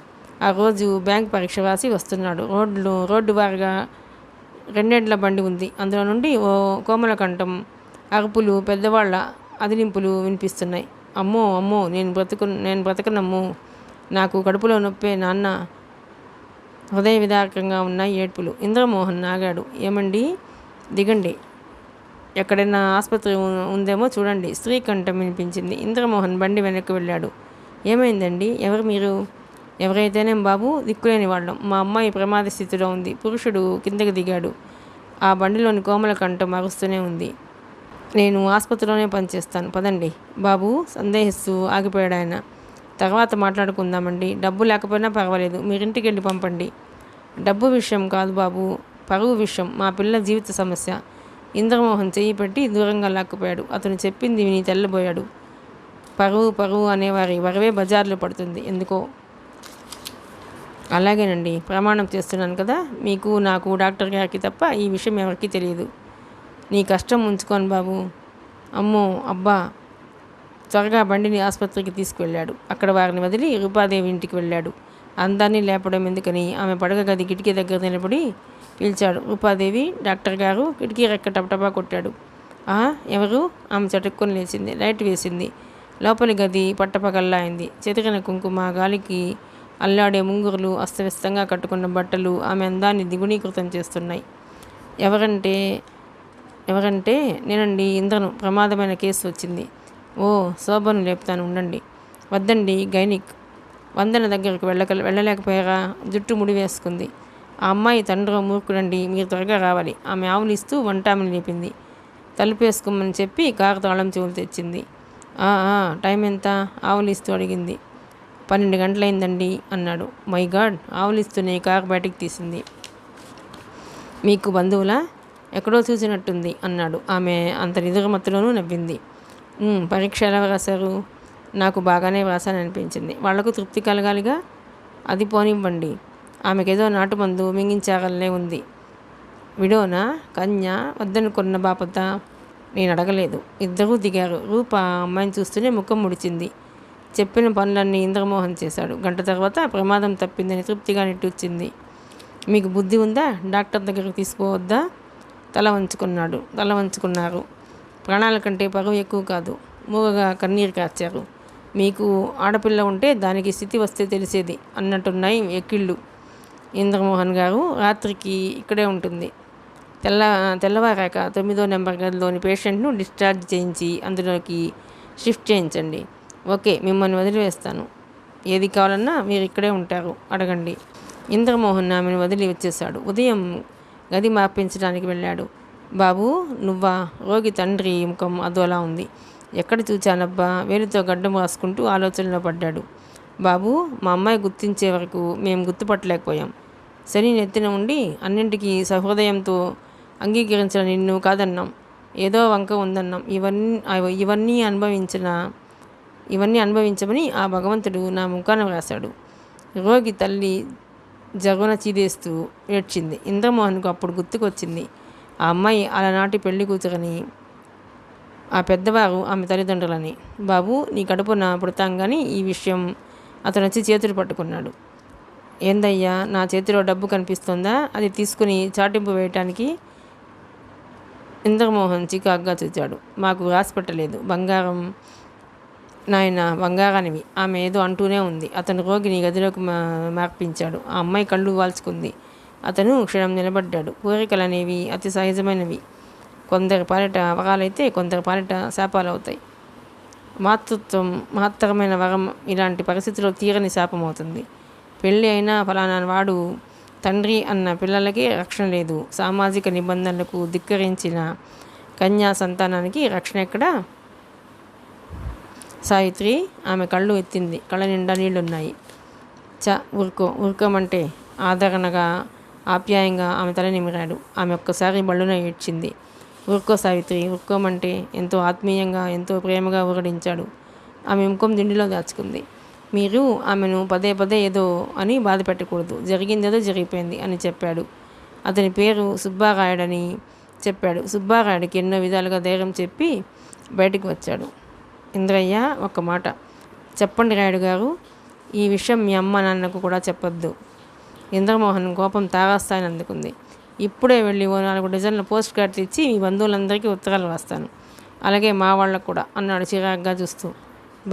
S1: ఆ రోజు బ్యాంక్ పరీక్ష రాసి వస్తున్నాడు. రోడ్డు వారిగా 2 ఎడ్ల బండి ఉంది. అందులో నుండి ఓ కోమల కంఠం, అరుపులు, పెద్దవాళ్ల అదిలింపులు వినిపిస్తున్నాయి. అమ్మో, నేను బ్రతకనమ్ము, నాకు కడుపులో నొప్పే నాన్న. హృదయ విదారకంగా ఉన్నాయి ఏడ్పులు. ఇంద్రమోహన్ ఆగాడు. ఏమండి, దిగండి, ఎక్కడైనా ఆసుపత్రి ఉందేమో చూడండి. స్త్రీ కంఠం వినిపించింది. ఇంద్రమోహన్ బండి వెనక్కి వెళ్ళాడు. ఏమైందండి? ఎవరు మీరు? ఎవరైతేనేం బాబు, దిక్కులేని వాళ్ళం. మా అమ్మాయి ప్రమాద స్థితిలో ఉంది. పురుషుడు కిందకి దిగాడు. ఆ బండిలోని కోమల కంఠం అరుస్తూనే ఉంది. నేను ఆసుపత్రిలోనే పనిచేస్తాను, పదండి. బాబు సందేహిస్తూ ఆగిపోయాడు ఆయన. తర్వాత మాట్లాడుకుందామండి, డబ్బు లేకపోయినా పర్వాలేదు, మీరింటికి వెళ్ళి పంపండి. డబ్బు విషయం కాదు బాబు, పరువు విషయం, మా పిల్ల జీవిత సమస్య. ఇంద్రమోహన్ చెయ్యి పెట్టి దూరంగా లాక్కుపోయాడు. అతను చెప్పింది విని తెల్లబోయాడు. పరువు అనేవారి వరవే బజార్లో పడుతుంది ఎందుకో. అలాగేనండి, ప్రమాణం చేస్తున్నాను కదా, మీకు నాకు డాక్టర్ గారికి తప్ప ఈ విషయం ఎవరికీ తెలియదు. నీ కష్టం ఉంచుకోను బాబు. అమ్మో, అబ్బా. త్వరగా బండిని ఆసుపత్రికి తీసుకువెళ్ళాడు. అక్కడ వారిని వదిలి రూపాదేవి ఇంటికి వెళ్ళాడు. అందరినీ లేపడం ఎందుకని ఆమె పడక గది కిటికీ దగ్గర నిలబడి పిలిచాడు. రూపాదేవి, డాక్టర్ గారు. కిటికీ రెక్క టపటపా కొట్టాడు. ఎవరు? ఆమె చటుక్కుని లేచింది. లైట్ వేసింది. లోపలి గది పట్టపగల్లా అయింది. చెతికిన కుంకుమ, గాలికి అల్లాడే ముంగురులు, అస్తవ్యస్తంగా కట్టుకున్న బట్టలు ఆమె అందాన్ని ద్విగుణీకృతం చేస్తున్నాయి. ఎవరంటే నేనండి, ఇంద్రను. ప్రమాదమైన కేసు వచ్చింది. ఓ, శోభను లేపుతాను, ఉండండి. వద్దండి, గైనిక్. వందన దగ్గరకు వెళ్ళలేకపోయారా? జుట్టు ముడి వేసుకుంది. ఆ అమ్మాయి తండ్రి మూర్ఖుడండి, మీరు త్వరగా రావాలి. ఆమె ఆవులిస్తూ వంటామని లేపింది. తలుపేసుకోమని చెప్పి కారు తాళం చెవులు తెచ్చింది. టైం ఎంత? ఆవులిస్తూ అడిగింది. 12 గంటలైందండి అన్నాడు. మై గాడ్, ఆవులిస్తూనే కారు బయటికి తీసింది. మీకు బంధువులా? ఎక్కడో చూసినట్టుంది అన్నాడు. ఆమె అంత నిదురమత్తులోనూ నవ్వింది. పరీక్ష ఎలా రాశారు? నాకు బాగానే వ్రాసాననిపించింది. వాళ్లకు తృప్తి కలగాలిగా. అది పోనివ్వండి. ఆమెకేదో నాటుమందు మింగించాగలనే ఉంది. విడోనా, కన్య వద్దనుకున్న బాపత? నేను అడగలేదు. ఇద్దరూ దిగారు. రూప అమ్మాయిని చూస్తూనే ముఖం ముడిచింది. చెప్పిన పనులన్నీ ఇంద్రమోహన్ చేశాడు. గంట తర్వాత ప్రమాదం తప్పిందని తృప్తిగా నిట్టూర్చింది. మీకు బుద్ధి ఉందా? డాక్టర్ దగ్గరికి తీసుకోవద్దా? తల వంచుకున్నారు. ప్రాణాల కంటే పరువు ఎక్కువ కాదు. మూగగా కన్నీరు కార్చారు. మీకు ఆడపిల్ల ఉంటే దానికి స్థితి వస్తే తెలిసేది అన్నట్టున్నాయి ఎక్కిళ్ళు. ఇంద్రమోహన్ గారు రాత్రికి ఇక్కడే ఉంటుంది. తెల్లవారాక 9వ నెంబర్ గదిలోని పేషెంట్ను డిశ్చార్జ్ చేయించి అందులోకి షిఫ్ట్ చేయించండి. ఓకే, మిమ్మల్ని వదిలివేస్తాను. ఏది కావాలన్నా మీరు ఇక్కడే ఉంటారు, అడగండి. ఇంద్రమోహన్ ఆమెను వదిలి వచ్చేశాడు. ఉదయం గది మార్పించడానికి వెళ్ళాడు. బాబు, నువ్వా? రోగి తండ్రి ముఖం అదోలా ఉంది. ఎక్కడ చూచానబ్బా? వేలితో గడ్డం రాసుకుంటూ ఆలోచనలో పడ్డాడు. బాబు, మా అమ్మాయి గుర్తించే వరకు మేము గుర్తుపట్టలేకపోయాం. శని నెత్తిన ఉండి అన్నింటికీ సహృదయంతో అంగీకరించిన నిన్ను కాదన్నాం. ఏదో వంక ఉందన్నాం. ఇవన్నీ అనుభవించమని ఆ భగవంతుడు నా ముఖాన వ్రాశాడు. రోగి తల్లి జగున చీదేస్తూ ఏడ్చింది. ఇంద్రమోహన్కు అప్పుడు గుర్తుకొచ్చింది ఆ అమ్మాయి అలనాటి పెళ్లి కూతురని, ఆ పెద్దవారు ఆమె తల్లిదండ్రులని. బాబు, నీ కడుపున పుడతాంగాని ఈ విషయం అతను వచ్చి చేతులు పట్టుకున్నాడు. ఏందయ్యా, నా చేతిలో డబ్బు కనిపిస్తుందా? అది తీసుకుని చాటింపు వేయటానికి? ఇంద్రమోహన్ చికాగ్గా చూచాడు. మాకు రాసి పెట్టలేదు. బంగారం నాయన, బంగారానివి. ఆమె ఏదో అంటూనే ఉంది. అతను రోగిని గదిలోకి మార్పించాడు. ఆ అమ్మాయి కళ్ళు వాల్చుకుంది. అతను క్షణం నిలబడ్డాడు. కోరికలనేవి అతి సహజమైనవి. కొందరి పాలిట వరాలైతే కొందరి పాలిట శాపాలవుతాయి. మాతృత్వం మహత్తరమైన వరం ఇలాంటి పరిస్థితిలో తీరని శాపం అవుతుంది. పెళ్ళి అయినా ఫలానా వాడు తండ్రి అన్న పిల్లలకి రక్షణ లేదు. సామాజిక నిబంధనలకు ధిక్కరించిన కన్యా సంతానానికి రక్షణ ఎక్కడా? సావిత్రి ఆమె కళ్ళు ఎత్తింది. కళ్ళ నిండా నీళ్లున్నాయి. ఊరుకోమంటే ఆదరణగా ఆప్యాయంగా ఆమె తల నిమిరాడు. ఆమె ఒక్కసారి బళ్ళున ఏడ్చింది. ఊరుకో సావిత్రి, ఊరుకోమంటే ఎంతో ఆత్మీయంగా ఎంతో ప్రేమగా ఊరడించాడు. ఆమె ముఖం దిండిలో దాచుకుంది. మీరు ఆమెను పదే పదే ఏదో అని బాధ పెట్టకూడదు. జరిగిందేదో జరిగిపోయింది అని చెప్పాడు. అతని పేరు సుబ్బారాయుడని చెప్పాడు. సుబ్బారాయుడికి ఎన్నో విధాలుగా ధైర్యం చెప్పి బయటికి వచ్చాడు. ఇంద్రయ్య, ఒక్క మాట చెప్పండి రాయుడు గారు. ఈ విషయం మీ అమ్మ నాన్నకు కూడా చెప్పొద్దు. ఇంద్రమోహన్ కోపం తారాస్థాయిని అందుకుంది. ఇప్పుడే వెళ్ళి 4 డజన్ల పోస్ట్ కార్డ్ తెచ్చి మీ బంధువులందరికీ ఉత్తరాలు రాస్తాను. అలాగే మా వాళ్ళకు కూడా, అన్నాడు చిరాగ్గా చూస్తూ.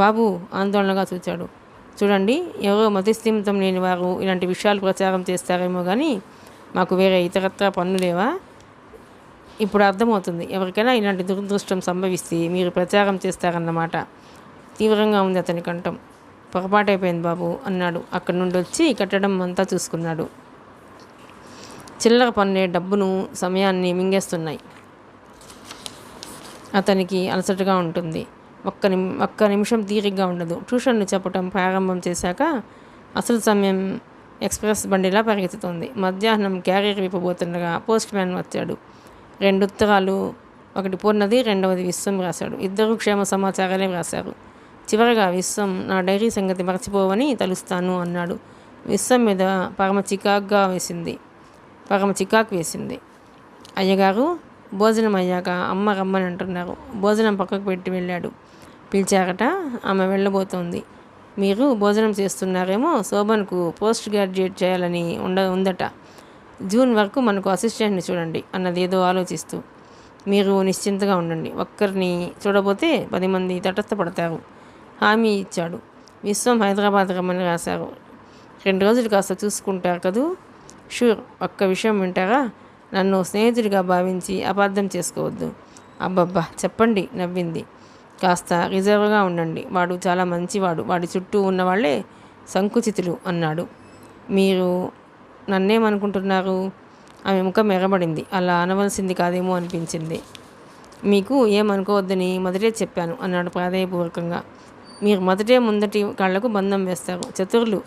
S1: బాబు ఆందోళనగా చూచాడు. చూడండి, ఎవరో మతిస్థిమితం లేని వారు ఇలాంటి విషయాలు ప్రచారం చేస్తారేమో కానీ మాకు వేరే ఇతరత్రా పనులు లేవా? ఇప్పుడు అర్థమవుతుంది. ఎవరికైనా ఇలాంటి దురదృష్టం సంభవిస్తే మీరు ప్రచారం చేస్తారన్నమాట. తీవ్రంగా ఉంది అతని కంఠం. పొరపాటైపోయింది బాబు, అన్నాడు. అక్కడి నుండి వచ్చి కట్టడం అంతా చూసుకున్నాడు. చిల్లర పన్నే డబ్బును సమయాన్ని మింగేస్తున్నాయి. అతనికి అలసటగా ఉంటుంది. ఒక్క నిమిషం తీరిగ్గా ఉండదు. ట్యూషన్లు చెప్పటం ప్రారంభం చేశాక అసలు సమయం ఎక్స్ప్రెస్ బండిలా పరిగెత్తుతోంది. మధ్యాహ్నం క్యారియర్ విప్పబోతుండగా పోస్ట్ మ్యాన్ వచ్చాడు. 2 ఉత్తరాలు, ఒకటి పూర్ణది, రెండవది విశ్వం రాశాడు. ఇద్దరూ క్షేమ సమాచారాలే రాశారు. చివరగా విశ్వం, నా డైరీ సంగతి మర్చిపోవని తలుస్తాను అన్నాడు. విశ్వం మీద పరమ చికాకు వేసింది. అయ్యగారు, భోజనం అయ్యాక అమ్మ రమ్మని అంటున్నారు. భోజనం పక్కకు పెట్టి వెళ్ళాడు. పిలిచారట. ఆమె వెళ్ళబోతోంది. మీరు భోజనం చేస్తున్నారేమో. శోభన్కు పోస్ట్ గ్రాడ్యుయేట్ చేయాలని ఉందట. జూన్ వరకు మనకు అసిస్టెంట్ని చూడండి అన్నది ఏదో ఆలోచిస్తూ. మీరు నిశ్చింతగా ఉండండి. ఒక్కరిని చూడబోతే 10 మంది తటస్థపడతారు, హామీ ఇచ్చాడు. విశ్వం హైదరాబాద్ రమ్మని రాశారు. 2 రోజులు కాస్త చూసుకుంటారు కదూ? షూర్. ఒక్క విషయం వింటారా? నన్ను స్నేహితుడిగా భావించి అపార్థం చేసుకోవద్దు. అబ్బబ్బా, చెప్పండి, నవ్వింది. కాస్త రిజర్వ్గా ఉండండి. వాడు చాలా మంచివాడు. వాడి చుట్టూ ఉన్నవాళ్లే సంకుచితులు అన్నాడు. మీరు నన్నేమనుకుంటున్నారు? ఆమె ముఖం ఎర్రబడింది. అలా అనవలసింది కాదేమో అనిపించింది. మీకు ఏమనుకోవద్దని మొదటే చెప్పాను అన్నాడు ప్రాధేయపూర్వకంగా. మీరు ముందటి కాళ్లకు బంధం వేస్తారు. చతురులు.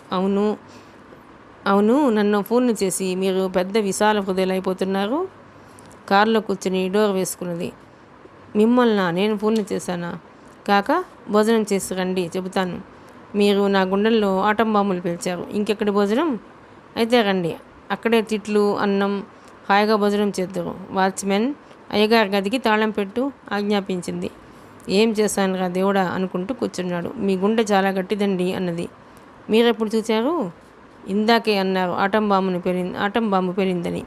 S1: అవును, నన్ను ఫోన్లు చేసి మీరు పెద్ద విశాల హృదయులైపోతున్నారు. కారులో కూర్చుని డోర్ వేసుకున్నది. మిమ్మల్ని నేను ఫోన్లు చేశానా? కాక భోజనం చేసి రండి, చెబుతాను. మీరు నా గుండెల్లో ఆటం బాంబులు పేల్చారు. ఇంకెక్కడి భోజనం? అయితే రండి. అక్కడే తిట్లు, అన్నం, హాయిగా భోజనం చేద్దురు. వాచ్మెన్ అయ్యగారి గదికి తాళం పెట్టు ఆజ్ఞాపించింది. ఏం చేశానురా దేవుడా అనుకుంటూ కూర్చున్నాడు. మీ గుండె చాలా గట్టిదండి అన్నది. మీరెప్పుడు చూశారు? ఇందాకే అన్నారు ఆటం బాంబు పేలిందని.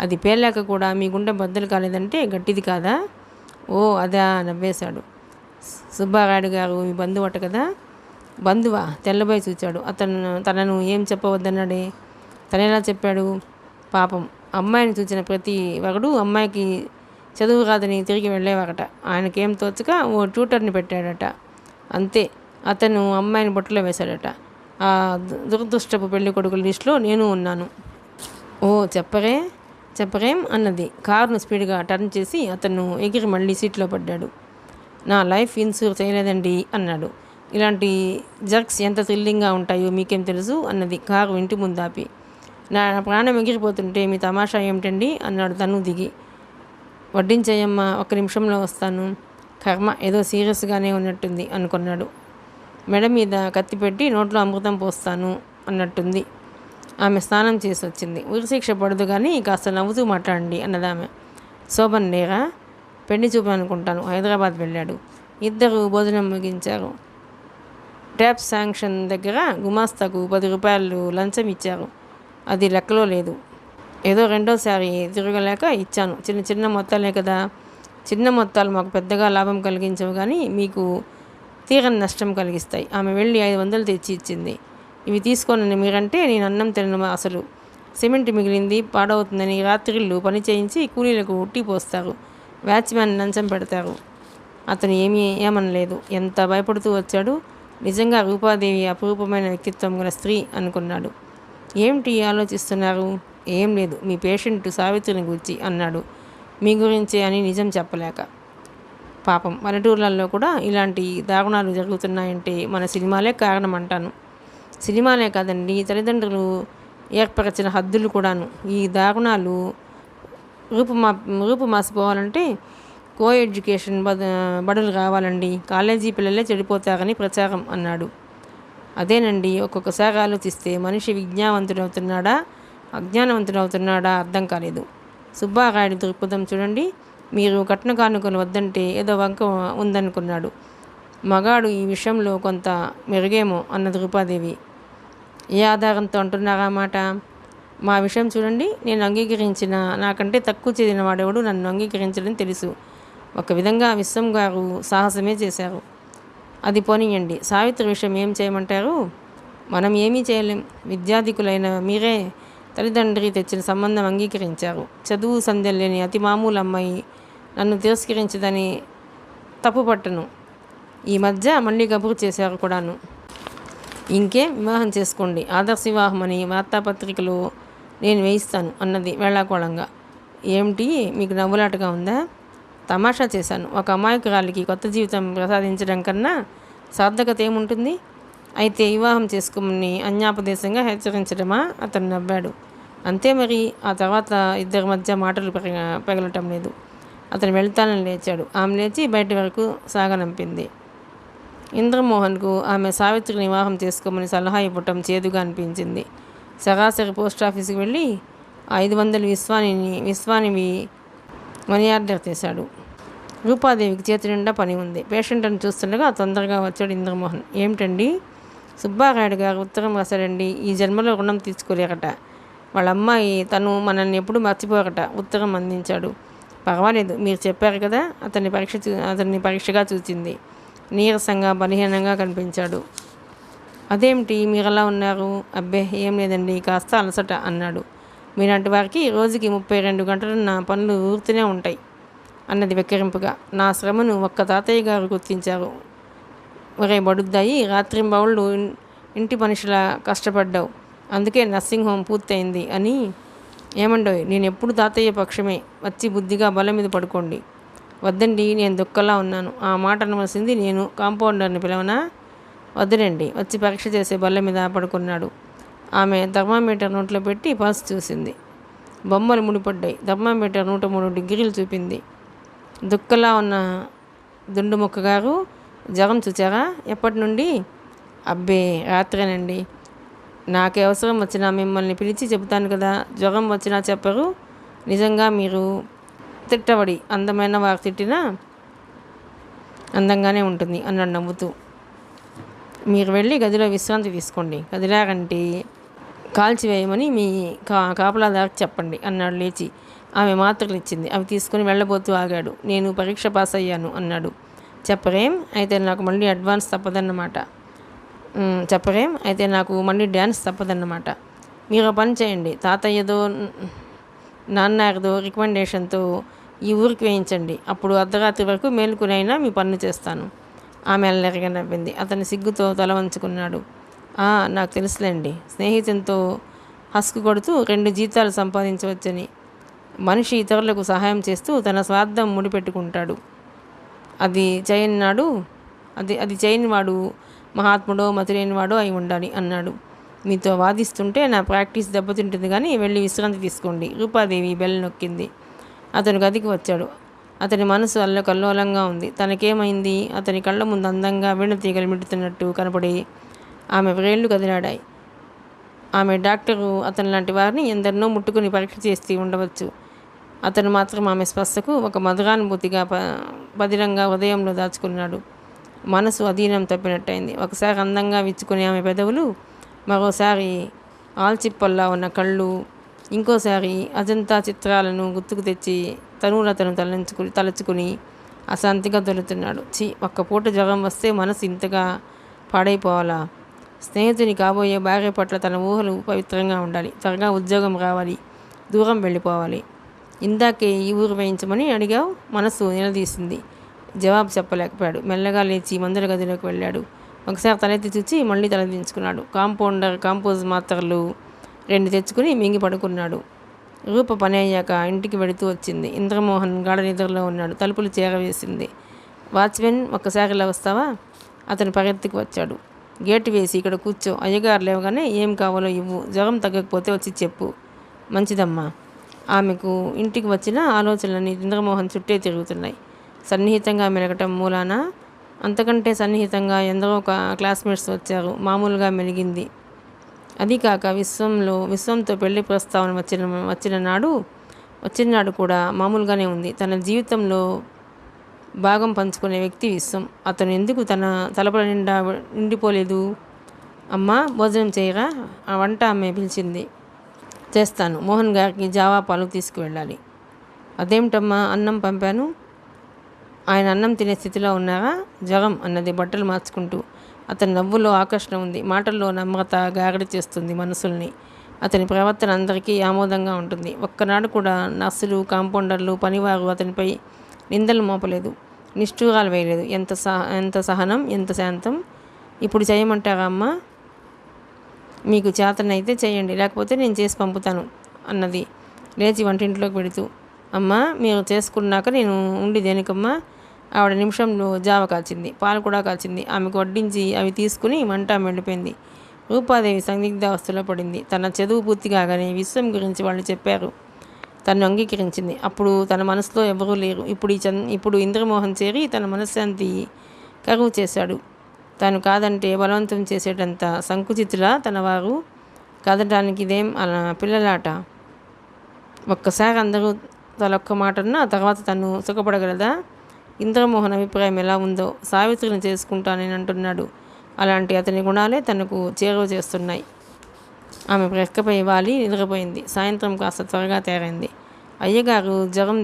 S1: అది పేలాక కూడా మీ గుండె బద్దలు కాలేదంటే గట్టిది కాదా? ఓ అదా నవ్వేశాడు. సుబ్బారాయుడు గారు మీ బంధువట కదా? బంధువా? తెల్లబోయి చూచాడు. తనను ఏం చెప్పవద్దన్నాడే. తనెలా చెప్పాడు? పాపం అమ్మాయిని చూసిన ప్రతి ఒకడు అమ్మాయికి చదువు రాదని తిరిగి వెళ్ళేవారట. ఆయనకేం తోచక ఓ ట్యూటర్ని పెట్టాడట. అంతే, అతను అమ్మాయిని బొట్టులో వేశాడట. ఆ దురదృష్టపు పెళ్లి కొడుకుల లిస్టులో నేను ఉన్నాను. ఓ చెప్పరేం అన్నది. కారును స్పీడ్గా టర్న్ చేసి అతను ఎగిరి మళ్ళీ సీట్లో పడ్డాడు. నా లైఫ్ ఇన్సూర్ చేయలేదండి అన్నాడు. ఇలాంటి జర్క్స్ ఎంత థ్రిల్లింగ్గా ఉంటాయో మీకేం తెలుసు అన్నది కారు ఇంటి ముందాపి. నా ప్రాణం ఎగిరిపోతుంటే మీ తమాషా ఏమిటండి అన్నాడు తను దిగి. వడ్డించేయమ్మా, 1 నిమిషంలో వస్తాను. కర్మ, ఏదో సీరియస్గానే ఉన్నట్టుంది అనుకున్నాడు. మెడ మీద కత్తి పెట్టి నోట్లో అమృతం పోస్తాను అన్నట్టుంది. ఆమె స్నానం చేసి వచ్చింది. ఉరిశిక్ష పడదు కానీ కాస్త నవ్వుతూ మాట్లాడండి అన్నదామె. శోభన్ లేరా? పెళ్లి చూపు అనుకుంటాను, హైదరాబాద్ వెళ్ళాడు. ఇద్దరు భోజనం ముగించారు. ట్యాప్ శాంక్షన్ దగ్గర గుమాస్తాకు 10 రూపాయలు లంచం ఇచ్చారు. అది లెక్కలో లేదు. ఏదో రెండోసారి తిరగలేక ఇచ్చాను. చిన్న మొత్తాలే కదా. చిన్న మొత్తాలు మాకు పెద్దగా లాభం కలిగించవు కానీ మీకు తీరని నష్టం కలిగిస్తాయి. ఆమె వెళ్ళి 500 తెచ్చి ఇచ్చింది. ఇవి తీసుకోనని మీరంటే నేను అన్నం తినను. అసలు సిమెంట్ మిగిలింది పాడవుతుందని రాత్రిళ్ళు పని చేయించి కూలీలకు టీ పోస్తారు. వాచ్మ్యాన్ లంచం పెడతారు. అతను ఏమనలేదు. ఎంత భయపడుతూ వచ్చాడు. నిజంగా రూపాదేవి అపురూపమైన వ్యక్తిత్వం గల స్త్రీ అనుకున్నాడు. ఏమిటి ఆలోచిస్తున్నారు? ఏం లేదు, మీ పేషెంట్ సావిత్రిని గురించి అన్నాడు. మీ గురించే అని నిజం చెప్పలేక. పాపం, పల్లెటూర్లలో కూడా ఇలాంటి దారుణాలు జరుగుతున్నాయంటే మన సినిమాలే కారణం అంటాను. సినిమాలే కాదండి, తల్లిదండ్రులు ఏర్పరచిన హద్దులు కూడాను. ఈ దారుణాలు రూపుమాసిపోవాలంటే కో ఎడ్యుకేషన్ బడులు కావాలండి. కాలేజీ పిల్లలే చెడిపోతారని ప్రచారం అన్నాడు. అదేనండి, ఒక్కొక్కసారి ఆలోచిస్తే మనిషి విజ్ఞానవంతుడవుతున్నాడా అజ్ఞానవంతుడవుతున్నాడా అర్థం కాలేదు. సుబ్బారాయుడు దృక్పథం చూడండి. మీరు కట్న కానుకలు వద్దంటే ఏదో వంక ఉందనుకున్నాడు. మగాడు ఈ విషయంలో కొంత మెరుగేమో అన్నది రూపాదేవి. ఏ ఆధారంతో అంటున్నారా మాట? మా విషయం చూడండి. నేను అంగీకరించిన నాకంటే తక్కువ చెందిన వాడెవడు నన్ను అంగీకరించడం తెలుసు. ఒక విధంగా విశ్వం గారు సాహసమే చేశారు. అది పోనీయండి. సావిత్రి విషయం ఏం చేయమంటారు? మనం ఏమీ చేయలేం. విద్యాధికులైన మీరే తల్లిదండ్రి తెచ్చిన సంబంధం అంగీకరించారు. చదువు సంధ్యలు లేని అతి మామూలు అమ్మాయి నన్ను తిరస్కరించదని తప్పుపట్టను. ఈ మధ్య మళ్ళీ కబురు చేశారు కూడాను. ఇంకేం, వివాహం చేసుకోండి. ఆదర్శ వివాహం అని వార్తాపత్రికలో నేను వేయిస్తాను అన్నది వేళాకోళంగా. ఏమిటి, మీకు నవ్వులాటగా ఉందా? తమాషా చేశాను. ఒక అమాయకురాలికి కొత్త జీవితం ప్రసాదించడం కన్నా సార్థకత ఏముంటుంది? అయితే వివాహం చేసుకోమని అన్యాపదేశంగా హెచ్చరించడమా? అతను నవ్వాడు. అంతే మరి. ఆ తర్వాత ఇద్దరి మధ్య మాటలు పెగలటం లేదు. అతను వెళ్తానని లేచాడు. ఆమె లేచి బయట వరకు సాగనంపింది. ఇంద్రమోహన్కు ఆమె సావిత్రిని వివాహం చేసుకోమని సలహా ఇవ్వటం చేదుగా అనిపించింది. సరాసరి పోస్టాఫీస్కి వెళ్ళి 500 విశ్వానివి మనీ ఆర్డర్ చేశాడు. రూపాదేవికి చేతి నిండా పని ఉంది. పేషెంట్ని చూస్తుండగా తొందరగా వచ్చాడు ఇంద్రమోహన్. ఏమిటండి? సుబ్బారాయుడు గారు ఉత్తరం రాశాడండి. ఈ జన్మలో రుణం తీర్చుకోలేరట. వాళ్ళ అమ్మాయి తను మనల్ని ఎప్పుడు మర్చిపోరట. ఉత్తరం అందించాడు. పర్వాలేదు, మీరు చెప్పారు కదా. అతన్ని పరీక్షగా చూచింది. నీరసంగా బలహీనంగా కనిపించాడు. అదేమిటి మీరలా ఉన్నారు? అబ్బే ఏం లేదండి, కాస్త అలసట అన్నాడు. మీలాంటి వారికి రోజుకి 32 గంటలు నా పనులు ఊరుతూనే ఉంటాయి అన్నది వెక్కిరింపుగా. నా శ్రమను ఒక్క తాతయ్య గారు గుర్తించారు. ఒరే బడుద్దాయి, రాత్రింబవళ్ళు ఇంటి మనిషిలా కష్టపడ్డావు, అందుకే నర్సింగ్ హోమ్ పూర్తయింది అని. ఏమండోయ్, నేను ఎప్పుడు తాతయ్య పక్షమే. వచ్చి బుద్ధిగా బల్ల మీద పడుకోండి. వద్దండి, నేను దుఃఖంలా ఉన్నాను. ఆ మాట అనవలసింది నేను. కాంపౌండర్ని పిలవనా? వద్దులేండి. వచ్చి పరీక్ష చేసే బల్ల మీద పడుకున్నాడు. ఆమె థర్మామీటర్ నోట్లో పెట్టి పల్స్ చూసింది. బొమ్మలు ముడిపడ్డాయి. థర్మామీటర్ 103 డిగ్రీలు చూపింది. దుఃఖలా ఉన్న దుండు మొక్క గారు, జ్వరం చూచారా? ఎప్పటి నుండి? అబ్బే రాత్రేనండి. నాకే అవసరం వచ్చినా మిమ్మల్ని పిలిచి చెబుతాను కదా. జ్వరం వచ్చినా చెప్పరు, నిజంగా మీరు తిట్టబడి అందమైన వారు తిట్టినా అందంగానే ఉంటుంది అన్నాడు నవ్వుతూ. మీరు వెళ్ళి గదిలో విశ్రాంతి తీసుకోండి. కదిలారంటే కాల్చివేయమని మీ కాపలాదారికి చెప్పండి అన్నాడు లేచి. ఆమె మాత్రలు ఇచ్చింది. అవి తీసుకుని వెళ్ళబోతూ ఆగాడు. నేను పరీక్ష పాస్ అయ్యాను అన్నాడు. చెప్పరేం? అయితే నాకు మళ్ళీ అడ్వాన్స్ తప్పదన్నమాట. చెప్పరేం? అయితే నాకు మళ్ళీ డ్యాన్స్ తప్పదన్నమాట. మీరు పని చేయండి, తాతయ్యదో నాన్నదో రికమెండేషన్తో ఈ ఊరికి వేయించండి. అప్పుడు అర్ధరాత్రి వరకు మేలుకునైనా మీ పన్ను చేస్తాను. ఆమె అల్లరిగా నవ్వింది. అతని సిగ్గుతో తల వంచుకున్నాడు. నాకు తెలుసులేండి. స్నేహితునితో హస్కు కొడుతూ 2 జీతాలు సంపాదించవచ్చని. మనిషి ఇతరులకు సహాయం చేస్తూ తన స్వార్థం ముడిపెట్టుకుంటాడు. అది చేయని వాడు మహాత్ముడో మతిలేనివాడో అయి ఉండాలి అన్నాడు. మీతో వాదిస్తుంటే నా ప్రాక్టీస్ దెబ్బతింటుంది, కానీ వెళ్ళి విశ్రాంతి తీసుకోండి. రూపాదేవి బెల్ నొక్కింది. అతను గదికి వచ్చాడు. అతని మనసు అల్లకల్లోలంగా ఉంది. తనకేమైంది? అతని కళ్ళ ముందు అందంగా వీణ తీగలు మిడుతున్నట్టు కనపడి ఆమె వ్రేళ్లు కదిలాడాయి. ఆమె డాక్టరు అతని లాంటి వారిని ఎందరినో ముట్టుకుని పరీక్ష చేసి ఉండవచ్చు. అతను మాత్రం ఆమె స్పర్శకు ఒక మధురానుభూతిగా బదిలంగా హృదయంలో దాచుకున్నాడు. మనసు అధీనం తప్పినట్టయింది. ఒకసారి అందంగా విచ్చుకునే ఆమె పెదవులు, మరోసారి ఆల్చిప్పల్లా ఉన్న కళ్ళు, ఇంకోసారి అజంతా చిత్రాలను గుర్తుకు తెచ్చి తనువులతను తలచుకుని అశాంతిగా దొరుకుతున్నాడు. ఒక్క పూట జ్వరం వస్తే మనసు ఇంతగా పాడైపోవాలా? స్నేహితుని కాబోయే భార్య పట్ల తన ఊహలు పవిత్రంగా ఉండాలి. త్వరగా ఉద్యోగం రావాలి, దూరం వెళ్ళిపోవాలి. ఇందాకే ఈ ఊరు వేయించమని అడిగావు? మనసు నిలదీసింది. జవాబు చెప్పలేకపోయాడు. మెల్లగా లేచి మందుల గదిలోకి వెళ్ళాడు. ఒకసారి తలెత్తి చూచి మళ్ళీ తలదించుకున్నాడు. కాంపోజ్ మాత్రలు 2 తెచ్చుకుని మింగి పడుకున్నాడు. రూప పని అయ్యాక ఇంటికి వెళుతూ వచ్చింది. ఇంద్రమోహన్ గాఢ నిద్రలో ఉన్నాడు. తలుపులు చేరవేసింది. వాచ్మెన్, ఒక్కసారి ఇలా వస్తావా? అతను పరిగెత్తుకు వచ్చాడు. గేటు వేసి ఇక్కడ కూర్చో. అయ్యగారు లేవగానే ఏం కావాలో ఇవ్వు. జ్వరం తగ్గకపోతే వచ్చి చెప్పు. మంచిదమ్మా. ఆమెకు ఇంటికి వచ్చిన ఆలోచనలన్నీ ఇంద్రమోహన్ చుట్టే తిరుగుతున్నాయి. సన్నిహితంగా మెలగటం మూలాన అంతకంటే సన్నిహితంగా ఎందరో క్లాస్మేట్స్ వచ్చారు. మామూలుగా మెలిగింది. అది కాక విశ్వంతో పెళ్లి ప్రస్తావన వచ్చిన నాడు కూడా మామూలుగానే ఉంది. తన జీవితంలో భాగం పంచుకునే వ్యక్తి విశ్వం. అతను ఎందుకు తన తలపల నిండిపోలేదు? అమ్మా, భోజనం చేయరా? ఆ వంట ఆమె పిలిచింది. చేస్తాను. మోహన్ గారికి జావా పాలు తీసుకువెళ్ళాలి. అదేమిటమ్మా, అన్నం పంపాను. ఆయన అన్నం తినే స్థితిలో ఉన్నారా? జ్వరం అన్నది బట్టలు మార్చుకుంటూ. అతని నవ్వులో ఆకర్షణ ఉంది. మాటల్లో నమ్రత గారడి చేస్తుంది మనసుల్ని. అతని ప్రవర్తన అందరికీ ఆమోదంగా ఉంటుంది. ఒక్కనాడు కూడా నర్సులు, కాంపౌండర్లు, పనివారు అతనిపై నిందలు మోపలేదు, నిష్ఠూరాలు వేయలేదు. ఎంత సహనం, ఎంత శాంతం. ఇప్పుడు చేయమంటారా అమ్మా? మీకు చేతనైతే చేయండి, లేకపోతే నేను చేసి పంపుతాను అన్నది లేచి వంటింట్లోకి పెడుతూ. అమ్మా, మీరు చేసుకున్నాక నేను ఉండి దేనికమ్మా? ఆవిడ నిమిషంలో జావ కాల్చింది, పాలు కూడా కాల్చింది. ఆమెకు వడ్డించి అవి తీసుకుని వంట వెళ్ళిపోయింది. రూపాదేవి సందిగ్ధావస్థలో పడింది. తన చదువు పూర్తి కాగానే విశ్వం గురించి వాళ్ళు చెప్పారు. తను అంగీకరించింది. అప్పుడు తన మనసులో ఎవరూ లేరు. ఇప్పుడు ఇంద్రమోహన్ చేరి తన మనశ్శాంతి కరువు చేశాడు. తాను కాదంటే బలవంతం చేసేటంత సంకుచితులా తన వారు? కాదటానికి ఇదేం పిల్లలాట? ఒక్కసారి అందరూ తలొక్క మాటన్నా తర్వాత తను సుఖపడగలదా? ఇంద్రమోహన్ అభిప్రాయం ఎలా ఉందో. సావిత్రిని చేసుకుంటానని అంటున్నాడు. అలాంటి అతని గుణాలే తనకు చేరువ చేస్తున్నాయి. ఆమె రెక్కపై వాలి నిద్రపోయింది. సాయంత్రం కాస్త త్వరగా తేరైంది. అయ్యగారు జ్వరం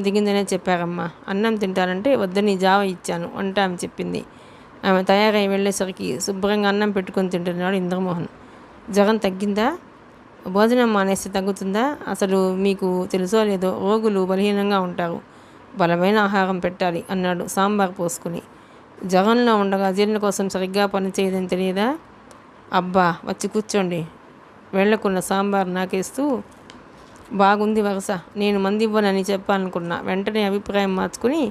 S1: దిగిందనే చెప్పారమ్మా. అన్నం తింటానంటే వద్దని జావ ఇచ్చాను అంట ఆమె చెప్పింది. ఆమె తయారై వెళ్ళేసరికి శుభ్రంగా అన్నం పెట్టుకొని తింటున్నాడు ఇంద్రమోహన్. జ్వరం తగ్గిందా? భోజనం మానేస్తే తగ్గుతుందా? అసలు మీకు తెలుసో లేదో, రోగులు బలహీనంగా ఉంటారు, బలమైన ఆహారం పెట్టాలి అన్నాడు సాంబార్ పోసుకుని. జ్వరంలో ఉండగా జీర్ణ కోసం సరిగ్గా పనిచేయదని తెలియదా? అబ్బా, వచ్చి కూర్చోండి. వెళ్లకున్న సాంబార్ నాకేస్తూ, బాగుంది వరుస, నేను మంది ఇవ్వనని చెప్పాలనుకున్నా. వెంటనే అభిప్రాయం మార్చుకుని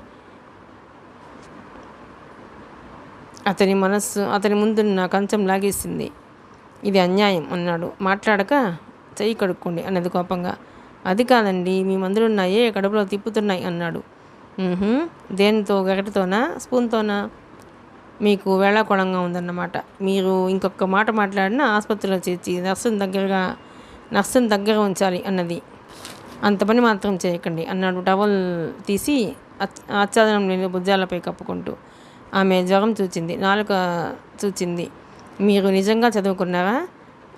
S1: అతని ముందున్న కంచం లాగేసింది. ఇది అన్యాయం అన్నాడు. మాట్లాడక చెయ్యి కడుక్కోండి అన్నది కోపంగా. అది కాదండి, మీ మందులున్నాయే కడుపులో తిప్పుతున్నాయి అన్నాడు. దేనితో? గరిటతోనా, స్పూన్తోనా? మీకు వేళాకోళంగా ఉందన్నమాట. మీరు ఇంకొక మాట మాట్లాడినా ఆసుపత్రిలో చేర్చి నర్సుని దగ్గరగా నర్సును దగ్గర ఉంచాలి అన్నది. అంత పని మాత్రం చేయకండి అన్నాడు టవల్ తీసి ఆచ్ఛాదనం లేని భుజాలపై కప్పుకుంటూ. ఆమె జ్వరం చూచింది, నాలుక చూచింది. మీరు నిజంగా చదువుకున్నారా?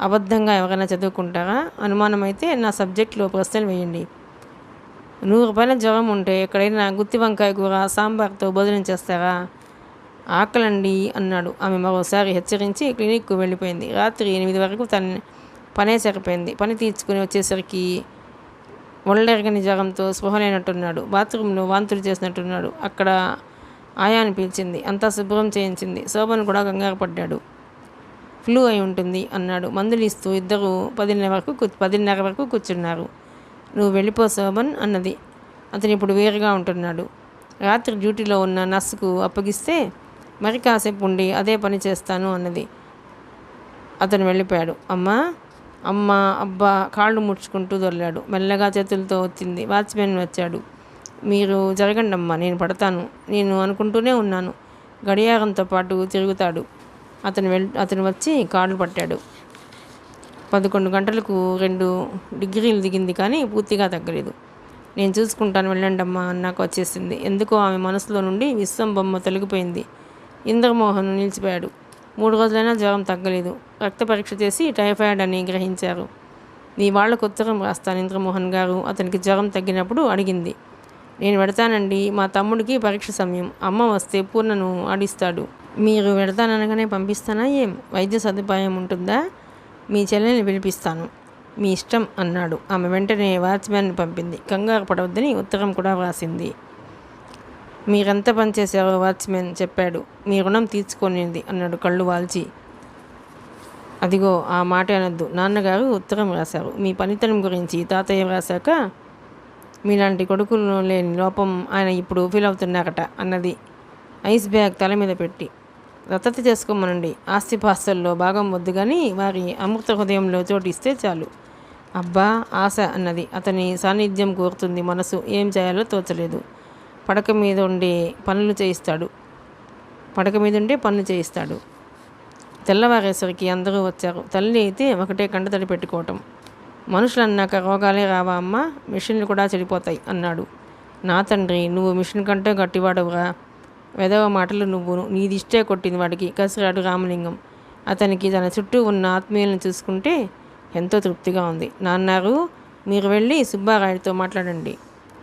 S1: అబద్ధంగా ఎవరైనా చదువుకుంటారా? అనుమానమైతే నా సబ్జెక్టులో ప్రశ్నలు వేయండి. 100 రూపాయల జ్వరం ఉంటే ఎక్కడైనా గుత్తి వంకాయ కూర సాంబార్తో భోజనం చేస్తారా? ఆకలండి అన్నాడు. ఆమె మరోసారి హెచ్చరించి క్లినిక్కు వెళ్ళిపోయింది. రాత్రి 8 వరకు తన పనే సరిపోయింది. పని తీర్చుకుని వచ్చేసరికి ఒళ్ళెరగని జ్వరంతో స్పృహ లేనట్టున్నాడు. బాత్రూంలో వాంతులు చేసినట్టున్నాడు. అక్కడ ఆయాని పిలిచింది. అంతా శుభ్రం చేయించింది. శోభన్ కూడా కంగారు పడ్డాడు. ఫ్లూ అయి ఉంటుంది అన్నాడు. మందులు ఇస్తూ ఇద్దరు 10:30 వరకు కూర్చున్నారు. నువ్వు వెళ్ళిపో శోభన్ అన్నది. అతను ఇప్పుడు వేరుగా ఉంటున్నాడు. రాత్రి డ్యూటీలో ఉన్న నర్సుకు అప్పగిస్తే మరి కాసేపు ఉండి అదే పని చేస్తాను అన్నది. అతను వెళ్ళిపోయాడు. అమ్మ అబ్బా కాళ్ళు ముడుచుకుంటూ దొర్లాడు. మెల్లగా చేతులతో వచ్చింది. వాచ్మెన్ వచ్చాడు. మీరు జరగండి అమ్మా, నేను పడతాను. నేను అనుకుంటూనే ఉన్నాను. గడియారంతో పాటు తిరుగుతాడు. అతను వచ్చి కాళ్ళు పట్టాడు. 11 గంటలకు 2 డిగ్రీలు దిగింది, కానీ పూర్తిగా తగ్గలేదు. నేను చూసుకుంటాను, వెళ్ళండమ్మా అన్నాక వచ్చేసింది. ఎందుకో ఆమె మనసులో నుండి విశ్వం బొమ్మ తొలగిపోయింది. ఇంద్రమోహన్ నిలిచిపోయాడు. 3 రోజులైనా జ్వరం తగ్గలేదు. రక్త పరీక్ష చేసి టైఫాయిడ్ అని గ్రహించారు. మీ వాళ్ళకు ఉత్తరం రాస్తాను ఇంద్రమోహన్ గారు, అతనికి జ్వరం తగ్గినప్పుడు అడిగింది. నేను వెడతానండి, మా తమ్ముడికి పరీక్ష సమయం. అమ్మ వస్తే పూర్ణను ఆడిస్తాడు. మీరు వెడతాననగానే పంపిస్తానా? ఏం వైద్య సదుపాయం ఉంటుందా? మీ చెల్లెల్ని పిలిపిస్తాను, మీ ఇష్టం అన్నాడు. ఆమె వెంటనే వాచ్మ్యాన్ని పంపింది. కంగారు పడవద్దని ఉత్తరం కూడా వ్రాసింది. మీరెంత పనిచేశారో వాచ్మెన్ చెప్పాడు. మీ రుణం తీర్చుకొనింది అన్నాడు కళ్ళు వాల్చి. అదిగో ఆ మాట అనొద్దు. నాన్నగారు ఉత్తరం రాశారు. మీ పనితనం గురించి తాతయ్య వ్రాశాక మీలాంటి కొడుకులు లేని లోపం ఆయన ఇప్పుడు ఫీల్ అవుతున్నారట అన్నది ఐస్ బ్యాగ్ తల మీద పెట్టి. దత్తత చేసుకోమనండి. ఆస్తిపాస్తుల్లో భాగం వద్దు కానీ వారి అమృత హృదయంలో చోటిస్తే చాలు. అబ్బా ఆశ అన్నది. అతని సాన్నిధ్యం కోరుతుంది మనసు. ఏం చేయాలో తోచలేదు. పడక మీద ఉండే పనులు చేయిస్తాడు. తెల్లవారేసరికి అందరూ వచ్చారు. తల్లి అయితే ఒకటే కంటతడి పెట్టుకోవటం. మనుషులు అన్నాక రోగాలే రావా అమ్మ? మిషన్లు కూడా చెడిపోతాయి అన్నాడు. నా తండ్రి, నువ్వు మిషన్ కంటే గట్టివాడవురా. వెదవ మాటలు నువ్వు. నీదిష్టే కొట్టింది వాడికి కసిరాడు రామలింగం. అతనికి తన చుట్టూ ఉన్న ఆత్మీయులను చూసుకుంటే ఎంతో తృప్తిగా ఉంది. నాన్నారు, మీరు వెళ్ళి సుబ్బారాయుడితో మాట్లాడండి.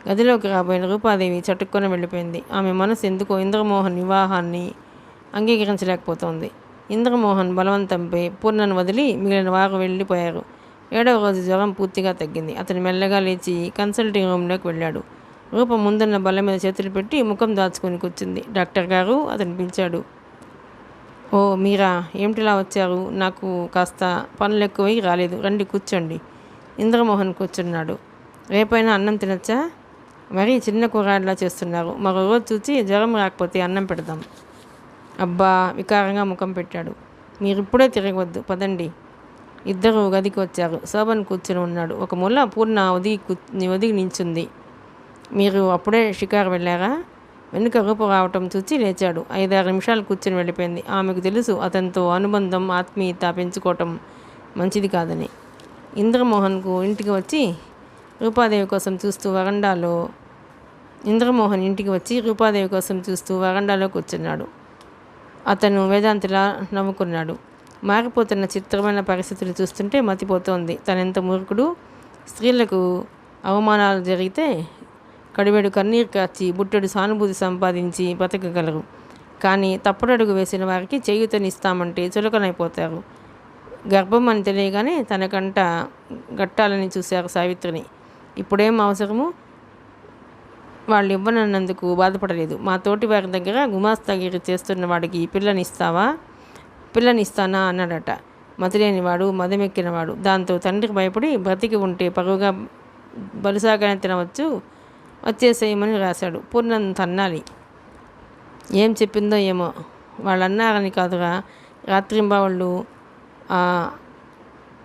S1: గదిలోకి రాబోయిన రూపాదేవి చటుక్కున వెళ్ళిపోయింది. ఆమె మనసు ఎందుకో ఇంద్రమోహన్ వివాహాన్ని అంగీకరించలేకపోతోంది. ఇంద్రమోహన్ బలవంతంపై పూర్ణను వదిలి మిగిలిన వారు వెళ్ళిపోయారు. 7వ రోజు జ్వరం పూర్తిగా తగ్గింది. అతను మెల్లగా లేచి కన్సల్టింగ్ రూమ్లోకి వెళ్ళాడు. రూప ముందున్న బల్ల మీద చేతులు పెట్టి ముఖం దాచుకొని కూర్చుంది. డాక్టర్ గారు అతను పిలిచాడు. ఓ మీరా, ఏమిటిలా వచ్చారు? నాకు కాస్త పనులు ఎక్కువై రాలేదు. రండి కూర్చోండి. ఇంద్రమోహన్ కూర్చున్నాడు. రేపైనా అన్నం తినచ్చా? మరీ చిన్న కూరలా చేస్తున్నారు. మరో రోజు చూసి జ్వరం రాకపోతే అన్నం పెడదాం. అబ్బా వికారంగా ముఖం పెట్టాడు. మీరిప్పుడే తిరగవద్దు, పదండి. ఇద్దరు గదికి వచ్చారు. శోభన్ కూర్చుని ఉన్నాడు. ఒక మూల పూర్ణ ఒదిగి నించుంది. మీరు అప్పుడే షికారు వెళ్ళారా? వెనుక రూపు రావటం చూచి లేచాడు. 5-6 నిమిషాలు కూర్చొని వెళ్ళిపోయింది. ఆమెకు తెలుసు అతనితో అనుబంధం, ఆత్మీయత పెంచుకోవటం మంచిది కాదని. ఇంద్రమోహన్ ఇంటికి వచ్చి రూపాదేవి కోసం చూస్తూ వరండాలో కూర్చున్నాడు. అతను వేదాంతిలా నవ్వుకున్నాడు. మారిపోతున్న చిత్రమైన పరిస్థితులు చూస్తుంటే మతిపోతోంది. తనెంత మూర్ఖుడు. స్త్రీలకు అవమానాలు జరిగితే కడివెడు కన్నీరు కార్చి బుట్టెడు సానుభూతి సంపాదించి బతకగలరు. కానీ తప్పుడడుగు వేసిన వారికి చేయూతనిస్తామంటే చులకనైపోతారు. గర్భం అని తెలియగానే తనకంట గట్టాలని చూశారు సావిత్రిని. ఇప్పుడేం అవసరము? వాళ్ళు ఇవ్వనన్నందుకు బాధపడలేదు. మా తోటి వారి దగ్గర గుమాస్తాగిరి చేస్తున్న వాడికి పిల్లనిస్తానా అన్నాడట. మతిలేనివాడు, మదమెక్కినవాడు. దాంతో తండ్రికి భయపడి బ్రతికి ఉంటే పరువుగా బలుసాగానే తినవచ్చు, వచ్చేసేయమని రాశాడు. పూర్ణను తన్నాలి. ఏం చెప్పిందో ఏమో. వాళ్ళన్నారని కాదురా, రాత్రింబావాళ్ళు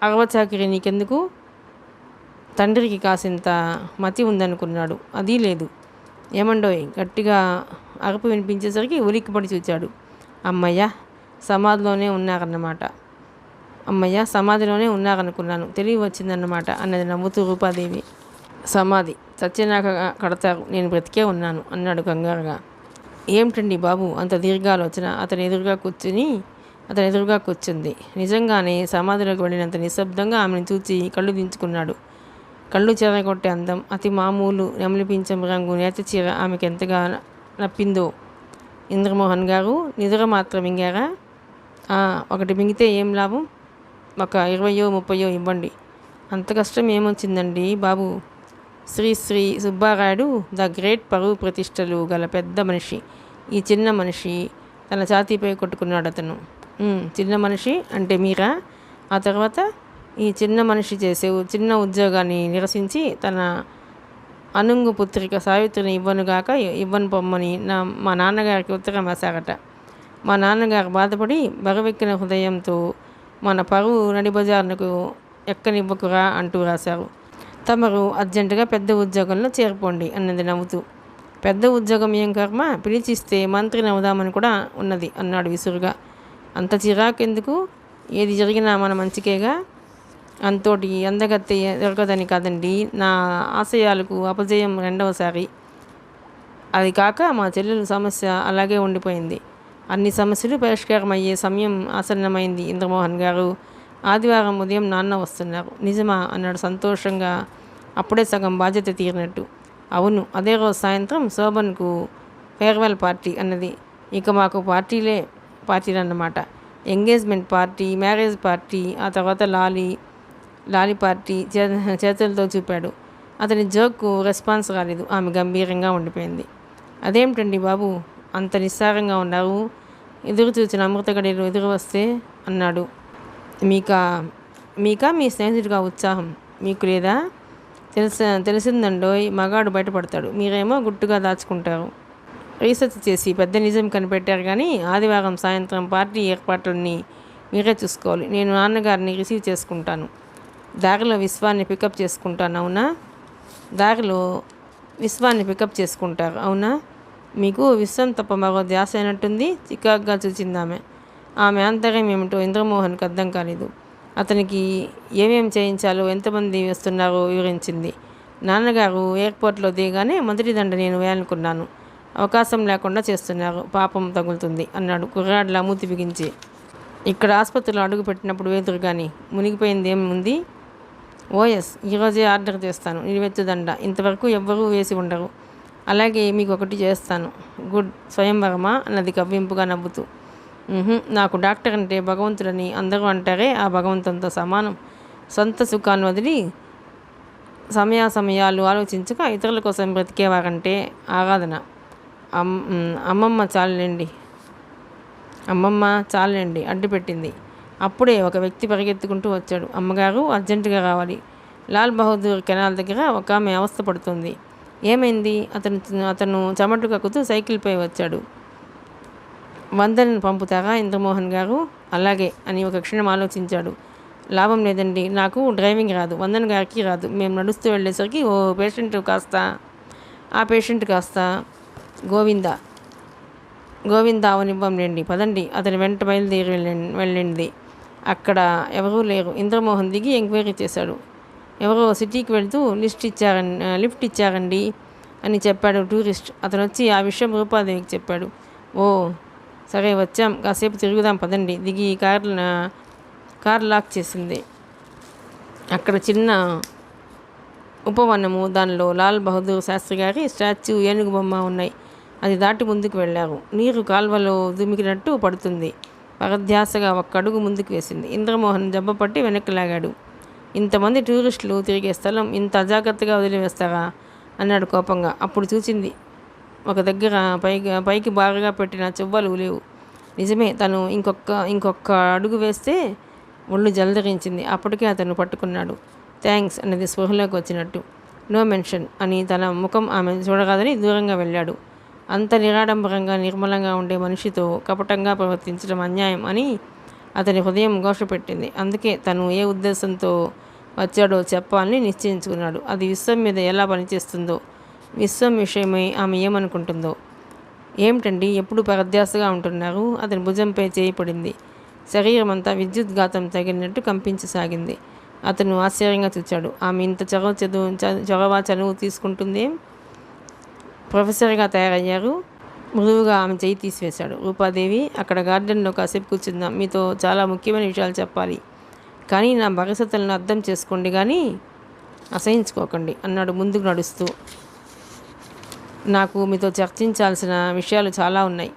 S1: అరవచాకిరి నీకెందుకు? తండ్రికి కాసింత మతి ఉందనుకున్నాడు. అదీ లేదు. ఏమండోయ్ గట్టిగా అరుపు వినిపించేసరికి ఉలిక్కిపడి చూచాడు. అమ్మయ్య, సమాధిలోనే ఉన్నారన్నమాట. అమ్మయ్య, సమాధిలోనే ఉన్నారనుకున్నాను, తెలివి వచ్చిందన్నమాట అన్నది నవ్వుతూ రూపాదేవి. సమాధి చచ్చినాక కడతారు, నేను బ్రతికే ఉన్నాను అన్నాడు కంగారుగా. ఏమిటండి బాబు అంత దీర్ఘాలోచన? అతని ఎదురుగా కూర్చుంది. నిజంగానే సమాధిలోకి వెళ్ళినంత నిశ్శబ్దంగా ఆమెను చూచి కళ్ళు దించుకున్నాడు. కళ్ళు చెరగొట్టే అందం, అతి మామూలు నెమలిపించం రంగు నేత చీర ఆమెకు ఎంతగా నప్పిందో. ఇంద్రమోహన్ గారు నిద్ర మాత్రం మింగారా? ఒకటి మింగితే ఏం లాభం? ఒక 20-30 ఇవ్వండి. అంత కష్టం ఏమొచ్చిందండి బాబు? శ్రీ సుబ్బారాయుడు ద గ్రేట్ పరువు ప్రతిష్టలు గల పెద్ద మనిషి. ఈ చిన్న మనిషి తన ఛాతీపై కొట్టుకున్నాడు అతను. చిన్న మనిషి అంటే మీరా? ఆ తర్వాత ఈ చిన్న మనిషి చేసే చిన్న ఉద్యోగాన్ని నిరసించి తన అనుంగు పుత్రిక సావిత్రిని ఇవ్వను పొమ్మని మా నాన్నగారికి ఉత్తరం రాశారట. మా నాన్నగారు బాధపడి బరువెక్కిన హృదయంతో మన పరువు నడిబజార్నకు ఎక్కనివ్వకురా అంటూ రాశారు. తమరు అర్జెంటుగా పెద్ద ఉద్యోగంలో చేరిపోండి అన్నది నవ్వుతూ. పెద్ద ఉద్యోగం ఏం కర్మ, పిలిచిస్తే మంత్రిని అవుదామని కూడా ఉన్నది అన్నాడు విసురుగా. అంత చిరాకెందుకు? ఏది జరిగినా మన మంచికేగా. అంతోటి అందగత్తె దొరకదని కాదండి నా ఆశయాలకు అపజయం రెండవసారి. అది కాక మా చెల్లెలు సమస్య అలాగే ఉండిపోయింది. అన్ని సమస్యలు పరిష్కారం అయ్యే సమయం ఆసన్నమైంది ఇంద్రమోహన్ గారు. ఆదివారం ఉదయం నాన్న వస్తున్నారు. నిజమా అన్నాడు సంతోషంగా, అప్పుడే సగం బాధ్యత తీరినట్టు. అవును, అదే రోజు సాయంత్రం శోభన్కు ఫేర్వెల్ పార్టీ అన్నది. ఇక మాకు పార్టీలు అన్నమాట. ఎంగేజ్మెంట్ పార్టీ, మ్యారేజ్ పార్టీ, ఆ తర్వాత లాలి పార్టీ చేతులతో చూపాడు. అతని జోక్కు రెస్పాన్స్ రాలేదు. ఆమె గంభీరంగా ఉండిపోయింది. అదేమిటండి బాబు అంత నిస్సారంగా ఉన్నారు? ఎదురు చూచిన అమృత గడియలు ఎదురు వస్తే అన్నాడు. మీకా మీ స్నేహితుడిగా ఉత్సాహం మీకు లేదా? తెలిసిందండోయ్, మగాడు బయటపడతాడు, మీరేమో గుట్టుగా దాచుకుంటారు. రీసెర్చ్ చేసి పెద్ద నిజం కనిపెట్టారు. కానీ ఆదివారం సాయంత్రం పార్టీ ఏర్పాట్లన్నీ మీరే చూసుకోవాలి. నేను నాన్నగారిని రిసీవ్ చేసుకుంటాను. దారిలో విశ్వాన్ని పికప్ చేసుకుంటాను. అవునా? దారిలో విశ్వాన్ని పికప్ చేసుకుంటారు అవునా? మీకు విశ్వం తప్ప మరో ధ్యాస అయినట్టుంది. చికాగ్గా చూచిందామె. ఆమె ఆంతర్యం ఏమిటో ఇంద్రమోహన్కి అర్థం కాలేదు. అతనికి ఏమేం చేయించాలో, ఎంతమంది వస్తున్నారో వివరించింది. నాన్నగారు ఎయిర్పోర్ట్లో దిగగానే మొదటి దండ నేను వేయాలనుకున్నాను. అవకాశం లేకుండా చేస్తున్నారు, పాపం తగులుతుంది అన్నాడు కుర్రాడ్లా మూతి బిగించి. ఇక్కడ ఆసుపత్రిలో అడుగు పెట్టినప్పుడు వేదురు కానీ మునిగిపోయింది ఏముంది? ఓఎస్, ఈరోజే ఆర్డర్ చేస్తాను నిలువెత్తు దండ. ఇంతవరకు ఎవ్వరూ వేసి ఉండరు. అలాగే మీకు ఒకటి చేస్తాను. గుడ్. స్వయంవరమా అన్నది కవ్వింపుగా నవ్వుతూ. నాకు డాక్టర్ అంటే భగవంతుడని అందరూ అంటారే, ఆ భగవంతునితో సమానం. సొంత సుఖాన్ని వదిలి సమయాలు ఆలోచించక ఇతరుల కోసం బ్రతికేవారంటే ఆరాధన. అమ్మమ్మ చాలండి అడ్డుపెట్టింది. అప్పుడే ఒక వ్యక్తి పరిగెత్తుకుంటూ వచ్చాడు. అమ్మగారు అర్జెంటుగా రావాలి. లాల్ బహదూర్ కెనాల్ దగ్గర ఒక ఆమె అవస్థ పడుతుంది. ఏమైంది? అతను చెమటలు కక్కుతూ సైకిల్పై వచ్చాడు. వందనని పంపుతారా ఇంద్రమోహన్ గారు? అలాగే అని ఒక క్షణం ఆలోచించాడు. లాభం లేదండి, నాకు డ్రైవింగ్ రాదు, వందన్ గారికి రాదు. మేము నడుస్తూ వెళ్ళేసరికి ఆ పేషెంట్ కాస్త గోవింద అవనివ్వంలేండి, పదండి. అతని వెంట బయలుదేరి వెళ్ళింది. అక్కడ ఎవరూ లేరు. ఇంద్రమోహన్ దిగి ఎంక్వైరీ చేశాడు. ఎవరో సిటీకి వెళ్తూ లిఫ్ట్ ఇచ్చారండి అని చెప్పాడు టూరిస్ట్. అతను వచ్చి ఆ విషయం రూపాదేవికి చెప్పాడు. ఓ సరే, వచ్చాం, కాసేపు తిరుగుదాం పదండి. దిగి కార్ లాక్ చేసింది. అక్కడ చిన్న ఉపవనము, దానిలో లాల్ బహదూర్ శాస్త్రి గారి స్టాచ్యూ, ఏనుగు బొమ్మ ఉన్నాయి. అది దాటి ముందుకు వెళ్ళారు. నీరు కాల్వలో దుమికినట్టు పడుతుంది. పరధ్యాసగా ఒక్కడుగు ముందుకు వేసింది. ఇంద్రమోహన్ జబ్బపట్టి వెనక్కి లాగాడు. ఇంతమంది టూరిస్టులు తిరిగే స్థలం ఇంత అజాగ్రత్తగా వదిలివేస్తారా అన్నాడు కోపంగా. అప్పుడు చూసింది, ఒక దగ్గర పైకి బాగా పెట్టిన చెవ్వలు లేవు. నిజమే, తను ఇంకొక అడుగు వేస్తే ఒళ్ళు జలధరించింది. అప్పటికే అతను పట్టుకున్నాడు. థ్యాంక్స్ అన్నది స్పృహలోకి వచ్చినట్టు. నో మెన్షన్ అని తన ముఖం ఆమె చూడరాదని దూరంగా వెళ్ళాడు. అంత నిరాడంబరంగా నిర్మలంగా ఉండే మనిషితో కపటంగా ప్రవర్తించడం అన్యాయం అని అతని హృదయం ఘోషపెట్టింది. అందుకే తను ఏ ఉద్దేశంతో వచ్చాడో చెప్పాలని నిశ్చయించుకున్నాడు. అది విశ్వం మీద ఎలా పనిచేస్తుందో, విశ్వం విషయమై ఆమె ఏమనుకుంటుందో. ఏమిటండి ఎప్పుడు పరధ్యాసగా ఉంటున్నారు? అతని భుజంపై చేయి పడింది. శరీరం అంతా విద్యుద్ఘాతం తగిలినట్టు కంపించసాగింది. అతను ఆశ్చర్యంగా చూచాడు. ఆమె ఇంత చొరవ చనువు తీసుకుంటుందేం? ప్రొఫెసర్గా తయారయ్యారు. మృదువుగా ఆమె చెయ్యి తీసివేశాడు. రూపాదేవి, అక్కడ గార్డెన్లో కాసేపు కూర్చుందాం. మీతో చాలా ముఖ్యమైన విషయాలు చెప్పాలి. కానీ నా పరిస్థితులను అర్థం చేసుకోండి, కానీ అసహించుకోకండి అన్నాడు ముందుకు నడుస్తూ. నాకు మీతో చర్చించాల్సిన విషయాలు చాలా ఉన్నాయి,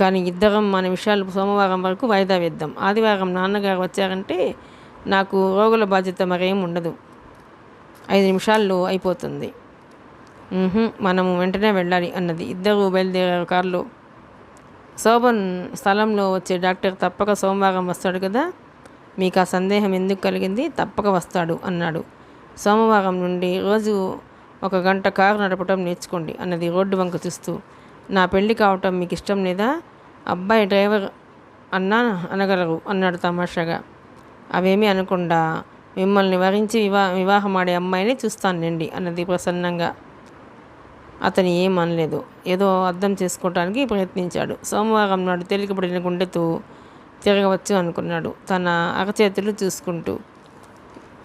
S1: కానీ ఇద్దరం మన విషయాలు సోమవారం వరకు వాయిదా వేద్దాం. ఆదివారం నాన్నగారు వచ్చారంటే నాకు రోగుల బాధ్యత మరేం ఉండదు. 5 నిమిషాల్లో అయిపోతుంది. మనము వెంటనే వెళ్ళాలి అన్నది. ఇద్దరు బయలుదేరారు కారులో. శోభన్ స్థలంలో వచ్చే డాక్టర్ తప్పక సోమవారం వస్తాడు కదా, మీకు ఆ సందేహం ఎందుకు కలిగింది? తప్పక వస్తాడు అన్నాడు. సోమవారం నుండి రోజు 1 గంట కారు నడపటం నేర్చుకోండి అన్నది రోడ్డు వంక చూస్తూ. నా పెళ్లి కావటం మీకు ఇష్టం లేదా? అబ్బాయి డ్రైవర్ అనగలరు అన్నాడు తమాషాగా. అవేమీ అనకుండా మిమ్మల్ని వరించి వివాహమాడే అమ్మాయిని చూస్తానులేండి అన్నది ప్రసన్నంగా. అతను ఏం అనలేదు. ఏదో అర్థం చేసుకోవటానికి ప్రయత్నించాడు. సోమవారం నాడు తేలికపడిన గుండెతో తిరగవచ్చు అనుకున్నాడు, తన అరచేతులు చూసుకుంటూ.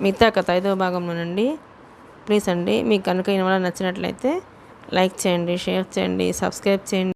S1: మిగతా కథ 5వ భాగంలోనండి. ప్లీజ్ అండి, మీకు కనుక ఈ నవల నచ్చినట్లయితే లైక్ చేయండి, షేర్ చేయండి, సబ్స్క్రైబ్ చేయండి.